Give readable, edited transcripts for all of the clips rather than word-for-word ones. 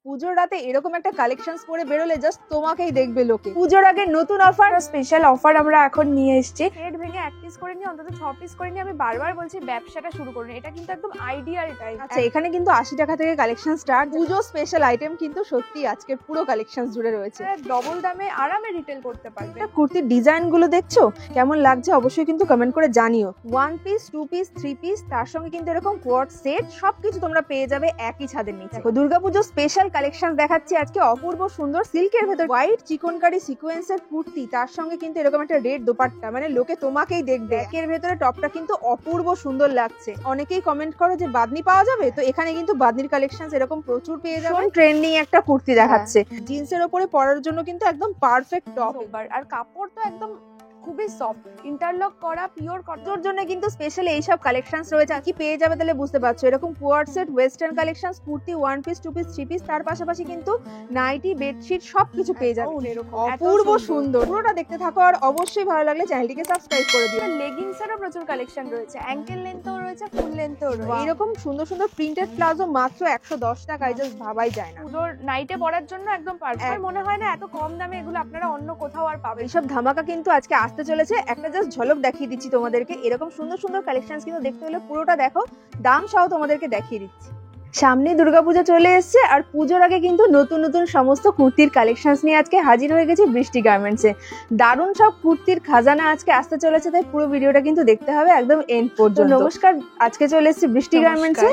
পুজোর রাতে এরকম একটা কালেকশনস পরে বেরোলে জাস্ট তোমাকেই দেখবে লোকে। পুজোর আগে নতুন অফার, স্পেশাল অফার আমরা এখন নিয়ে এসেছি। সেট ভেঙে 1 পিস করে নিয়ে অন্তত 6 পিস করে নিয়ে আমি বারবার বলছি ব্যবসাটা শুরু করুন, এটা কিন্তু একদম আইডিয়াল টাইম। আচ্ছা, এখানে কিন্তু 80 টাকা থেকে কালেকশন স্টার্ট। পুজো স্পেশাল আইটেম কিন্তু সত্যি আজকে পুরো কালেকশন জুড়ে রয়েছে। ডবল দামে আরামে রিটেল করতে পারবে। কুর্তির ডিজাইন গুলো দেখছো কেমন লাগছে অবশ্যই কিন্তু কমেন্ট করে জানিও। 1 পিস, 2 পিস, 3 পিস, তার সঙ্গে কিন্তু এরকম কোয়ার্ড সেট সবকিছু তোমরা পেয়ে যাবে একই ছাদের নিচে। দুর্গাপুজো স্পেশাল কালেকশন দেখাচ্ছি আজকে। অপূর্ব সুন্দর সিল্কের ভেতর হোয়াইট চিকনকারি সিকোয়েন্সের কুর্তি, তার সঙ্গে কিন্তু এরকম একটা রেড দোপাট্টা, মানে লোকে তোমাকেই দেখবে। একের ভেতরে টপটা কিন্তু অপূর্ব সুন্দর লাগছে। অনেকেই কমেন্ট করো যে বাদনি পাওয়া যাবে, তো এখানে কিন্তু বাদনির কালেকশন এরকম প্রচুর পেয়ে যাবে। ট্রেন্ডিং একটা কুর্তি দেখাচ্ছে, জিন্সের ওপরে পরার জন্য কিন্তু একদম পারফেক্ট টপ। আর কাপড় তো একদম খুবই সফট, ইন্টারলক করা পিওর কটনের জন্য কিন্তু স্পেশাল এইসব কালেকশনস রয়েছে। কি পেয়ে যাবে তাহলে বুঝতে পারছো, এরকম coord set, western collections, kurti, 1 piece, 2 piece, 3 piece, তার পাশাপাশি কিন্তু নাইটি, বেডশিট সবকিছু পেয়ে যাবে। অপূর্ব সুন্দর, পুরোটা দেখতে থাকো। আর অবশ্যই ভালো লাগলে চ্যানেলটিকে সাবস্ক্রাইব করে দিও। লেগিংস এরও প্রচুর কালেকশন রয়েছে, অ্যাঙ্কেল লেন্থও রয়েছে, ফুল লেন্থও রয়েছে। এরকম সুন্দর সুন্দর প্রিন্টেড প্লাজো মাত্র 110 টাকায়, জাস্ট ভাবাই যায় না। পুজোর নাইটে পরার জন্য একদম পারফেক্ট। মনে হয় না এত কম দামে এগুলো আপনারা অন্য কোথাও আর পাবেন। এইসব ধামাকা কিন্তু আজকে আসতে চলেছে। একটা জাস্ট ঝলক দেখিয়ে দিচ্ছি তোমাদেরকে। এরকম সুন্দর সুন্দর কালেকশনস কিন্তু দেখতে হলে পুরোটা দেখো, দাম সহ তোমাদেরকে দেখিয়ে দিচ্ছি। সামনে দুর্গাপূজা চলে এসছে, আর পুজোর আগে কিন্তু নতুন নতুন সমস্ত কুর্তির কালেকশনস নিয়ে আজকে হাজির হয়ে গেছি বৃষ্টি গার্মেন্টসে। দারুণ সব কুর্তির খাজানা আজকে আসতে চলেছে, তাই পুরো ভিডিওটা কিন্তু দেখতে হবে একদম এন্ড পর্যন্ত। নমস্কার, আজকে চলে এসেছি বৃষ্টি গার্মেন্টসে।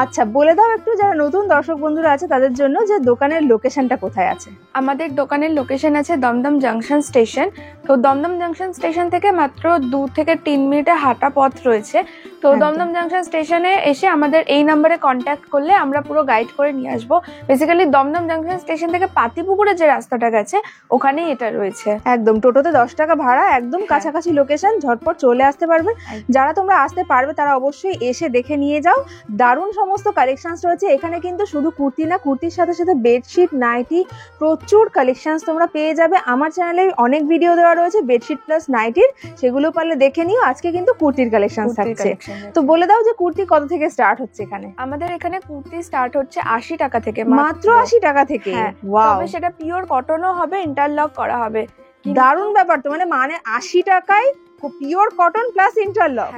আচ্ছা, বলে দাও একটু যারা নতুন দর্শক বন্ধুরা আছে তাদের জন্য যে দোকানের লোকেশনটা কোথায় আছে। আমাদের দোকানের লোকেশন আছে দমদম জাংশন স্টেশন। তো দমদম জাংশন স্টেশন থেকে মাত্র 2 থেকে 3 মিনিটের হাঁটা পথ রয়েছে। তো দমদম জাংশন স্টেশনে এসে আমাদের এই নাম্বারে কন্ট্যাক্ট করলে আমরা পুরো গাইড করে নিয়ে আসবো। বেসিক্যালি দমদম জাংশন স্টেশন থেকে পাতিপুকুরে যে রাস্তাটা গেছে ওখানেই এটা রয়েছে। একদম টোটোতে 10 টাকা ভাড়া, একদম কাছাকাছি লোকেশন, ঝটপট চলে আসতে পারবে। যারা তোমরা আসতে পারবে তারা অবশ্যই এসে দেখে নিয়ে যাও। দারুণ সমস্ত কালেকশনস রয়েছে এখানে, কিন্তু শুধু কুর্তি না, কুর্তির সাথে সাথে বেডশিট, নাইটি, প্রচুর কালেকশনস তোমরা পেয়ে যাবে। আমার চ্যানেলে অনেক ভিডিও দেওয়া রয়েছে বেডশিট প্লাস নাইটির, সেগুলো পারলে দেখে নিও। আজকে কিন্তু কুর্তির কালেকশন থাকছে। তো বলে দাও যে কুর্তি কত থেকে স্টার্ট হচ্ছে এখানে। আমাদের এখানে কুর্তি স্টার্ট হচ্ছে 80 টাকা থেকে, মাত্র 80 টাকা থেকে। তবে সেটা পিওর কটনও হবে, ইন্টারলক করা হবে। দারুণ ব্যাপার তো, মানে 80 টাকায় পিওর কটন প্লাস ইন্টারলক।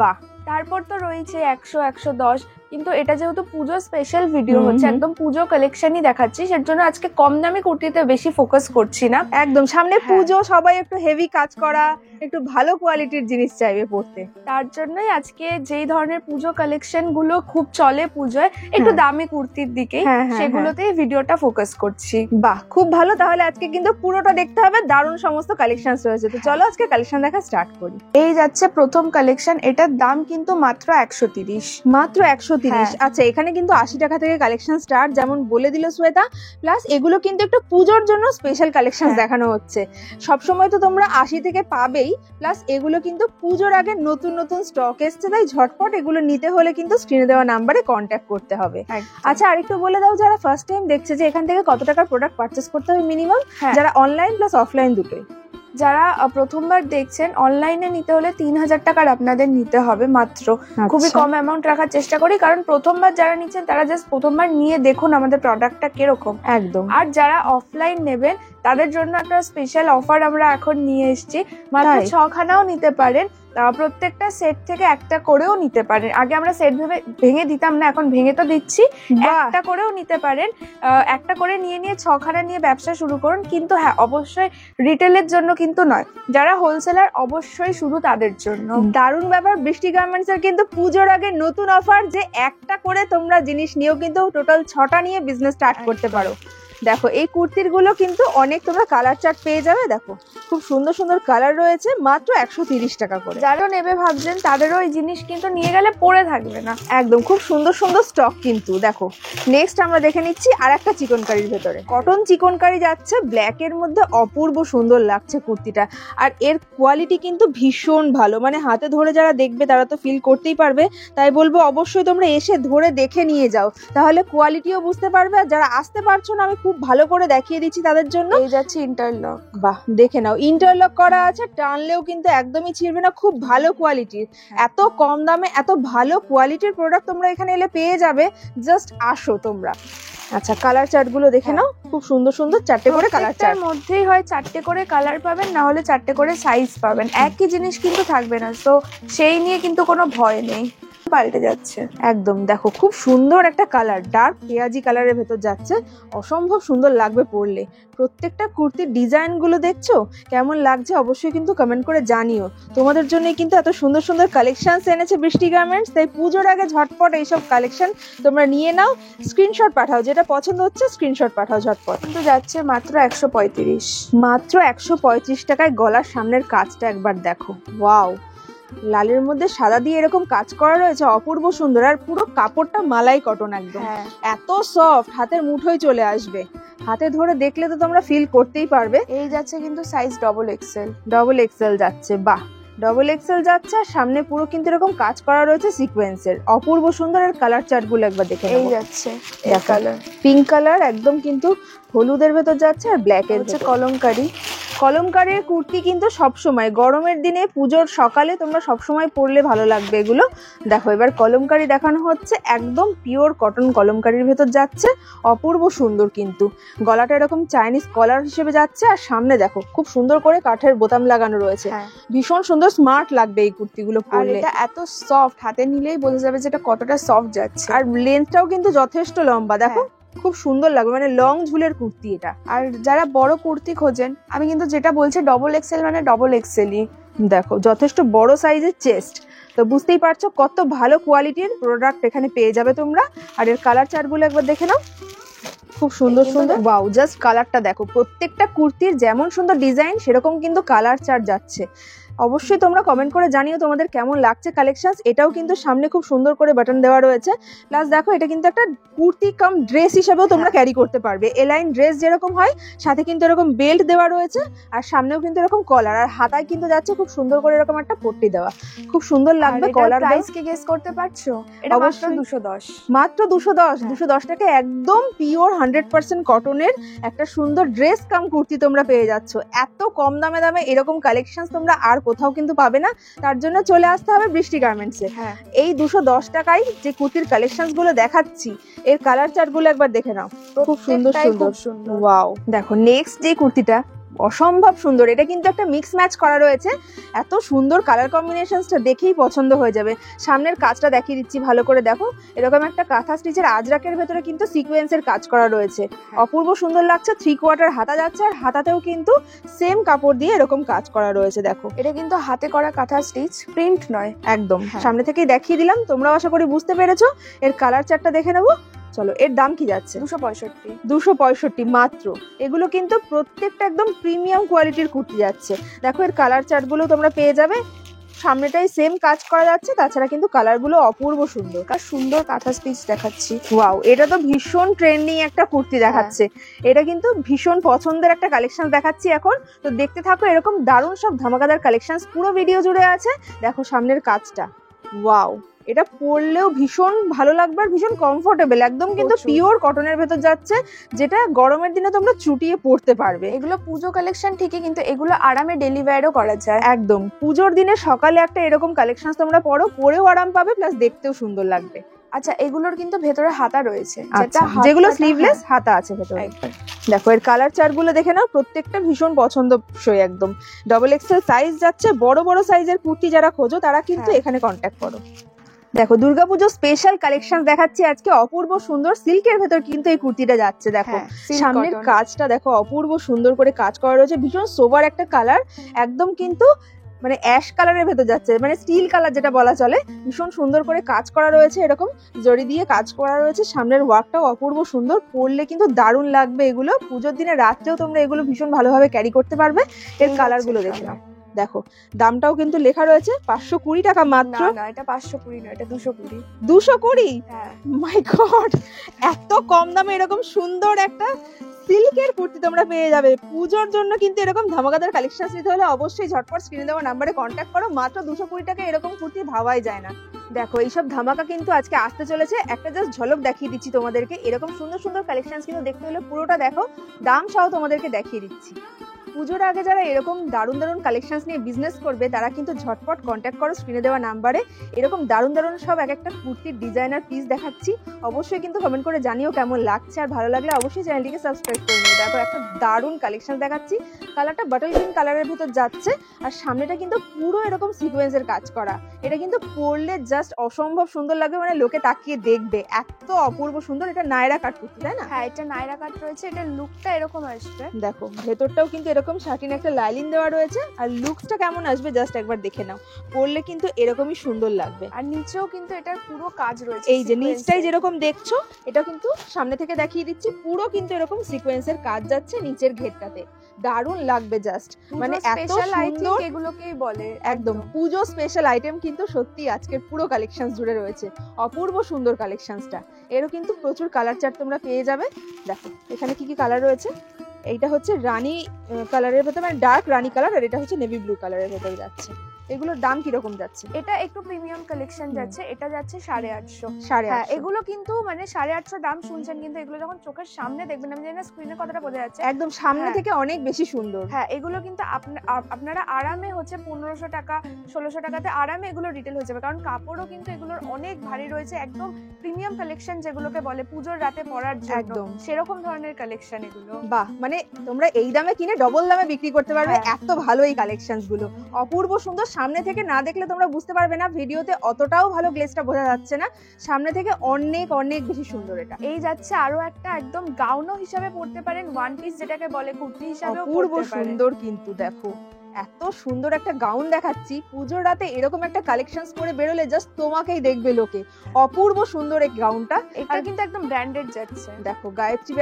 বাহ। তারপর তো রয়েছে 100, 110, কিন্তু এটা যেহেতু পুজো স্পেশাল ভিডিও হচ্ছে, একদম পুজো কালেকশনই দেখাচ্ছি, সের জন্য আজকে কম দামি কুর্তিতে বেশি ফোকাস করছি না। একদম সামনে পুজো, সবাই একটু হেভি কাজ করা, একটু ভালো কোয়ালিটির জিনিস চাইবে পড়তে। তার জন্যই আজকে যেই ধরনের পুজো কালেকশন গুলো খুব চলে পুজোয়, একটু দামি কুর্তির দিকে, সেগুলোতেই ভিডিওটা ফোকাস করছি। বাহ, খুব ভালো। তাহলে আজকে কিন্তু পুরোটা দেখতে হবে, দারুণ সমস্ত কালেকশন রয়েছে। তো চলো আজকে কালেকশন দেখা স্টার্ট করি। এই যাচ্ছে প্রথম কালেকশন, এটার দাম কিন্তু মাত্র 130। মাত্র 130। আচ্ছা, এখানে কিন্তু 80 টাকা থেকে কালেকশন স্টার্ট, যেমন বলে দিল শ্বেতা। প্লাস এগুলো কিন্তু একটু পুজোর জন্য স্পেশাল কালেকশন দেখানো হচ্ছে। সবসময় তো তোমরা 80 থেকে পাবেই, প্লাস এগুলো কিন্তু পুজোর আগে নতুন নতুন স্টক এসছে, তাই ঝটপট এগুলো নিতে হলে কিন্তু স্ক্রিনে দেওয়া নাম্বারে কন্ট্যাক্ট করতে হবে। আচ্ছা, আরেকটু বলে দাও যারা ফার্স্ট টাইম দেখছে যে এখান থেকে কত টাকার প্রোডাক্ট পারচেস করতে হবে মিনিমাম, যারা অনলাইন প্লাস অফলাইন দুটোই। যারা প্রথমবার দেখছেন, অনলাইনে নিতে হলে 3000 টাকার আপনাদের নিতে হবে মাত্র। খুবই কম অ্যামাউন্ট রাখার চেষ্টা করি, কারণ প্রথমবার যারা নিচ্ছেন তারা জাস্ট প্রথমবার নিয়ে দেখুন আমাদের প্রোডাক্টটা কিরকম। একদম। আর যারা অফলাইন নেবেন তাদের জন্য একটা স্পেশাল অফার আমরা এখন নিয়ে এসেছি। মাত্র 6 খানাও নিতে পারেন, প্রত্যেকটা সেট থেকে একটা করেও নিতে পারেন। আগে আমরা সেট ভেঙে দিতাম না, এখন ভেঙে তো দিচ্ছি। একটা করেও নিতে পারেন, একটা করে নিয়ে 6 খানা নিয়ে ব্যবসা শুরু করুন। কিন্তু হ্যাঁ, অবশ্যই রিটেলের জন্য কিন্তু নয়, যারা হোলসেলার অবশ্যই শুধু তাদের জন্য। দারুণ ব্যাপার। বৃষ্টি গার্মেন্টস এর কিন্তু পুজোর আগে নতুন অফার, যে একটা করে তোমরা জিনিস নিয়েও কিন্তু টোটাল 6টা নিয়ে বিজনেস স্টার্ট করতে পারো। দেখো এই কুর্তির গুলো কিন্তু অনেক তোমরা কালার চার্ট পেয়ে যাবে। দেখো খুব সুন্দর সুন্দর কালার রয়েছে, মাত্র 130 টাকা করে। যারা নেবে ভাবছেন তাদেরও এই জিনিস কিন্তু নিয়ে গেলে পরে থাকবে না। একদম খুব সুন্দর সুন্দর স্টক কিন্তু। দেখো নেক্সট আমরা দেখে নিচ্ছি আর একটা চিকনকারির ভেতরে কটন চিকনকারি যাচ্ছে, ব্ল্যাক এর মধ্যে অপূর্ব সুন্দর লাগছে কুর্তিটা। আর এর কোয়ালিটি কিন্তু ভীষণ ভালো, মানে হাতে ধরে যারা দেখবে তারা তো ফিল করতেই পারবে। তাই বলবো অবশ্যই তোমরা এসে ধরে দেখে নিয়ে যাও, তাহলে কোয়ালিটিও বুঝতে পারবে। আর যারা আসতে পারছো না, আমি খুব খুব ভালো করে দেখিয়ে দিচ্ছি তাদের জন্য। এই যাচ্ছে ইন্টারলক, বাহ দেখে নাও ইন্টারলক করা আছে, টানলেও কিন্তু একদমই ছিঁড়বে না, খুব ভালো কোয়ালিটির। এত কম দামে এত ভালো কোয়ালিটির প্রোডাক্ট তোমরা এখানে এলে পেয়ে যাবে, জাস্ট আসো তোমরা। আচ্ছা কালার চার্ট গুলো দেখে নাও, খুব সুন্দর সুন্দর 4টে করে কালার চার্ট। মধ্যেই হয় 4টে করে কালার পাবেন, না হলে 4টে করে সাইজ পাবেন, একই জিনিস কিন্তু থাকবে না, তো সেই নিয়ে কিন্তু কোনো ভয় নেই, পাল্টে যাচ্ছে একদম। দেখো খুব সুন্দর একটা কালার, ডার্ক পেঁয়াজি কালারের ভেতর যাচ্ছে, অসম্ভব সুন্দর লাগবে পরলে। প্রত্যেকটা কুর্তির ডিজাইন গুলো দেখছো কেমন লাগছে অবশ্যই কিন্তু কমেন্ট করে জানিও। তোমাদের জন্য কিন্তু এত সুন্দর সুন্দর কালেকশনস এনেছে বৃষ্টি গার্মেন্টস, তাই পুজোর আগে ঝটপট এইসব কালেকশন তোমরা নিয়ে নাও, স্ক্রিনশট পাঠাও, যেটা পছন্দ হচ্ছে স্ক্রিনশট পাঠাও ঝটপট। কিন্তু যাচ্ছে মাত্র 135, মাত্র 135 টাকায়। গলার সামনের কাজটা একবার দেখো, ওয়াও, লালের মধ্যে সাদা দিয়ে এরকম কাজ করা রয়েছে, অপূর্ব সুন্দর। আর পুরো কাপড়টা মালাই কটন একদম, এত সফট, হাতের মুঠোয় চলে আসবে, হাতে ধরে দেখলে তো তোমরা ফিল করতেই পারবে। এই যাচ্ছে কিন্তু size double XL, double XL যাচ্ছে, বাহ ডবল এক্সেল যাচ্ছে। আর সামনে পুরো কিন্তু এরকম কাজ করা রয়েছে সিকোয়েন্সের, অপূর্ব সুন্দর। এর কালার চার্ট গুলো একবার দেখে এই যাচ্ছে কালার, পিঙ্ক কালার একদম কিন্তু হলুদের ভেতর যাচ্ছে, আর ব্ল্যাক এর হচ্ছে কলমকারি। কলমকারীর কুর্তি কিন্তু সবসময় গরমের দিনে পুজোর সকালে তোমরা সবসময় পরলে ভালো লাগবে এগুলো। দেখো এবার কলমকারী দেখানো হচ্ছে, একদম পিওর কটন কলমকারীর ভেতর যাচ্ছে, অপূর্ব সুন্দর। কিন্তু গলাটা এরকম চাইনিজ কলার হিসেবে যাচ্ছে, আর সামনে দেখো খুব সুন্দর করে কাঠের বোতাম লাগানো রয়েছে, ভীষণ সুন্দর স্মার্ট লাগবে এই কুর্তিগুলো পরলে। এটা এত সফট, হাতে নিলেই বোঝা যাবে যে এটা কতটা সফট যাচ্ছে। আর লেন্থটাও কিন্তু যথেষ্ট লম্বা, দেখো খুব সুন্দর লাগবে, মানে লং ঝুলের কুর্তি এটা। আর যারা বড় কুর্তি খোঁজেন, আমি কিন্তু যেটা বলছি ডবল এক্সেল মানে ডবল এক্সেলই, দেখো যথেষ্ট বড় সাইজের চেস্ট, তো বুঝতেই পারছো কত ভালো কোয়ালিটির প্রোডাক্ট এখানে পেয়ে যাবে তোমরা। আর এর কালার চার্ট গুলো একবার দেখে নাও, খুব সুন্দর সুন্দর, ওয়াও জাস্ট কালারটা দেখো। প্রত্যেকটা কুর্তির যেমন সুন্দর ডিজাইন সেরকম কিন্তু কালার চার্ট যাচ্ছে। অবশ্যই তোমরা কমেন্ট করে জানিও তোমাদের কেমন লাগছে কালেকশন। এটাও কিন্তু সামনে খুব সুন্দর করে বাটন দেওয়া রয়েছে, প্লাস দেখো এটা কিন্তু একটা কুর্তি কাম ড্রেস হিসেবেও তোমরা ক্যারি করতে পারবে। এলাইন ড্রেস যেরকম হয়, সাথে কিন্তু এরকম বেল্ট দেওয়া রয়েছে, আর সামনেও কিন্তু এরকম কলার, আর হাতায় কিন্তু যাচ্ছে খুব সুন্দর করে এরকম একটা পট্টি দেওয়া, খুব সুন্দর লাগবে। কলার প্রাইস কি গেস করতে পারছো? এটা মাত্র 210, মাত্র 210 টাকা, একদম পিওর 100% কটনের একটা সুন্দর ড্রেস কাম কুর্তি তোমরা পেয়ে যাচ্ছ। এত কম দামে দামে এরকম কালেকশন তোমরা আর কোথাও কিন্তু পাবে না, তার জন্য চলে আসতে হবে বৃষ্টি গার্মেন্টসে। এই 210 টাকায় যে কুর্তির কালেকশন গুলো দেখাচ্ছি, এর কালার চার্ট গুলো একবার দেখে নাও, খুব সুন্দর সুন্দর। ওয়াও দেখো নেক্সট যে কুর্তিটা অসম্ভব সুন্দর, এটা কিন্তু একটা মিক্স ম্যাচ করা রয়েছে, এত সুন্দর কালার কম্বিনেশনসটা দেখেই পছন্দ হয়ে যাবে। সামনের কাজটা দেখিয়ে দিচ্ছি ভালো করে, দেখো এরকম একটা কাঁথা স্টিচের আজরাকের ভেতরে কিন্তু সিকোয়েন্সের কাজ করা রয়েছে, অপূর্ব সুন্দর লাগছে। 3/4 হাতা যাচ্ছে, আর হাতাতেও কিন্তু সেম কাপড় দিয়ে এরকম কাজ করা রয়েছে। দেখো এটা কিন্তু হাতে করা কাঁথা স্টিচ, প্রিন্ট নয় একদম। সামনে থেকেই দেখিয়ে দিলাম, তোমরাও আশা করি বুঝতে পেরেছো। এর কালার চার্টটা দেখে নেবো, চলো। এর দাম কি যাচ্ছে? 265 মাত্র। এগুলো কিন্তু প্রত্যেকটা একদম প্রিমিয়াম কোয়ালিটির কুর্তি যাচ্ছে। দেখো এর কালার চার্ট গুলো তোমরা পেয়ে যাবে, সামনেটাই সেম কাজ করা যাচ্ছে, তাছাড়া কিন্তু কালার গুলো অপূর্ব সুন্দর। আর সুন্দর কাঁথা স্টিচ দেখাচ্ছি, ওয়াও এটা তো ভীষণ ট্রেন্ডিং একটা কুর্তি দেখাচ্ছে। এটা কিন্তু ভীষণ পছন্দের একটা কালেকশন দেখাচ্ছি এখন, তো দেখতে থাকো। এরকম দারুণ সব ধামাকাদার কালেকশন পুরো ভিডিও জুড়ে আছে। দেখো সামনের কাজটা, ওয়াও এটা পরলেও ভীষণ ভালো লাগবে, আর ভীষণ কমফোর্টেবল, একদম কিন্তু পিওর কটনের ভেতর যাচ্ছে, যেটা গরমের দিনে তোমরা চুটিয়ে পরতে পারবে। এগুলো পুজো কালেকশন ঠিকই, কিন্তু এগুলো আরামে ডেলি ওয়্যারও করা যায়। একদম পুজোর দিনে সকালে একটা এরকম কালেকশন তোমরা পরো, পরেও আরাম পাবে, প্লাস দেখতেও সুন্দর লাগবে। আচ্ছা এগুলোর কিন্তু ভেতরে হাতা রয়েছে, যেগুলো স্লিভলেস হাতা আছে ভেতরে। দেখো এর কালার চার্ট গুলো দেখে নাও, প্রত্যেকটা ভীষণ পছন্দসই একদম। ডবল এক্সেল সাইজ যাচ্ছে, বড় বড় সাইজের কুর্তি যারা খোঁজো তারা কিন্তু এখানে কন্ট্যাক্ট করো। দেখো দুর্গাপুজো স্পেশাল কালেকশন দেখাচ্ছি আজকে, অপূর্ব সুন্দর সিল্কের ভেতর কিন্তু এই কুর্তিটা যাচ্ছে। দেখো সামনের কাজটা দেখো, অপূর্ব সুন্দর করে কাজ করা রয়েছে, ভীষণ সোবার একটা কালার, একদম কিন্তু মানে অ্যাশ কালারের ভেতর যাচ্ছে, মানে স্টিল কালার যেটা বলা চলে। ভীষণ সুন্দর করে কাজ করা রয়েছে, এরকম জরি দিয়ে কাজ করা রয়েছে। সামনের ওয়ার্কটাও অপূর্ব সুন্দর, পরলে কিন্তু দারুণ লাগবে এগুলো। পুজোর দিনে রাত্রেও তোমরা এগুলো ভীষণ ভালোভাবে ক্যারি করতে পারবে। এর কালার গুলো দেখে নাও, দেখো দামটাও কিন্তু লেখা রয়েছে 520 টাকা মাত্র। না এটা 520 না, এটা 220। 220? মাই গড, এত কম দামে এরকম সুন্দর একটা সিল্কের কুর্তি তোমরা পেয়ে যাবে পুজোর জন্য। কিন্তু এরকম ধামাকাদার কালেকশন নিতে হলে অবশ্যই ঝটপট স্ক্রিনে দেওয়া নাম্বারে কন্ট্যাক্ট করো। মাত্র 220 টাকা এরকম কুর্তি ভাবাই যায় না, দেখো এইসব ধামাকা কিন্তু আজকে আসতে চলেছে, একটা জাস্ট ঝলক দেখিয়ে দিচ্ছি তোমাদেরকে। এরকম সুন্দর সুন্দর কালেকশন কিন্তু দেখতে হলে পুরোটা দেখো, দাম সহ তোমাদেরকে দেখিয়ে দিচ্ছি। পুজোর আগে যারা এরকম দারুণ দারুণ কালেকশনস নিয়ে বিজনেস করবে তারা কিন্তু ঝটপট কন্ট্যাক্ট করো স্ক্রিনে দেওয়া নাম্বারে। এরকম দারুণ দারুণ সব এক একটা কুর্তির ডিজাইনার পিস দেখাচ্ছি, অবশ্যই কিন্তু কমেন্ট করে জানিও কেমন লাগছে, আর ভালো লাগলে অবশ্যই চ্যানেলটিকে সাবস্ক্রাইব করে নিও। দেখো একটা দারুণ কালেকশন দেখাচ্ছি, কালারটা বাটল গ্রিন কালারের ভিতর যাচ্ছে, আর সামনেটা কিন্তু পুরো এরকম সিকোয়েন্সের কাজ করা। এটা কিন্তু পরলে জাস্ট অসম্ভব সুন্দর লাগবে, মানে লোকে তাকিয়ে দেখবে, এত অপূর্ব সুন্দর। এটা নায়রা কাট কুর্তি তাই না? হ্যাঁ, এটা নায়রা কাট রয়েছে, এটা লুকটা এরকম আসবে। দেখো ভেতরটাও কিন্তু এরকম শাটিন একটা লাইলিন দেওয়া রয়েছে, আর লুকসটা কেমন আসবে জাস্ট একবার দেখে নাও, পরলে কিন্তু এরকমই সুন্দর লাগবে। আর নিচেও কিন্তু এটার পুরো কাজ রয়েছে, এই যে নিচটাই যেরকম দেখছো, এটা কিন্তু সামনে থেকে দেখিয়ে দিচ্ছি, পুরো কিন্তু এরকম সিকোয়েন্সের কাজ যাচ্ছে নিচের ঘেরটাতে, দারুণ লাগবে জাস্ট, মানে এত সুন্দর। এগুলোকেই বলে একদম পুজো স্পেশাল আইটেম কিন্তু সত্যি আজকের পুরো কালেকশন জুড়ে রয়েছে, অপূর্ব সুন্দর কালেকশনসটা। এরও কিন্তু প্রচুর কালার চার্ট তোমরা পেয়ে যাবে। দেখো এখানে কি কি কালার রয়েছে, এইটা হচ্ছে রানী কালারের ভেতর, মানে ডার্ক রানী কালার, আর এটা হচ্ছে নেভি ব্লু কালারের ভেতর যাচ্ছে। এগুলোর দাম কিরকম যাচ্ছে? এটা একটু প্রিমিয়াম কালেকশন যাচ্ছে, এটা যাচ্ছে 850। 850। এগুলো কিন্তু মানে 850 দাম শুনছেন, কিন্তু এগুলো যখন চোখের সামনে দেখবেন, আমি জানি না স্ক্রিনে কতটা বোঝা যাচ্ছে, একদম সামনে থেকে অনেক বেশি সুন্দর। হ্যাঁ, এগুলো কিন্তু আপনারা আরামে হচ্ছে 1500 টাকা 1600 টাকাতে আরামে এগুলো রিটেল হয়ে যাবে, কারণ কাপড়ও কিন্তু এগুলোর অনেক ভারী রয়েছে, একদম প্রিমিয়াম কালেকশন যেগুলোকে বলে পুজোর রাতে পরার জন্য, একদম সেরকম ধরনের কালেকশন এগুলো। বাহ, মানে তোমরা এই দামে কিনে ডবল দামে বিক্রি করতে পারবে, এত ভালো এই কালেকশনস গুলো, অপূর্ব সুন্দর। সামনে থেকে না দেখলে তোমরা বুঝতে পারবে না, ভিডিওতে অতটাও ভালো গ্লেজটা বোঝা যাচ্ছে না, সামনে থেকে অনেক অনেক বেশি সুন্দর। এটা এই যাচ্ছে আরো একটা, একদম গাউনও হিসাবে পড়তে পারেন, ওয়ান পিস যেটাকে বলে, কুর্তি হিসাবেও অপূর্ব পড়তে পারেন। সুন্দর কিন্তু দেখো এত সুন্দর একটা গাউন দেখাচ্ছি, পুজোর রাতে এরকম একটা কালেকশনস করে বেরোলে জাস্ট তোমাকেই দেখবে লোকে, অপূর্ব সুন্দর এই গাউনটা। এটা কিন্তু একদম ব্র্যান্ডেড যাচ্ছে, দেখো গায়ত্রী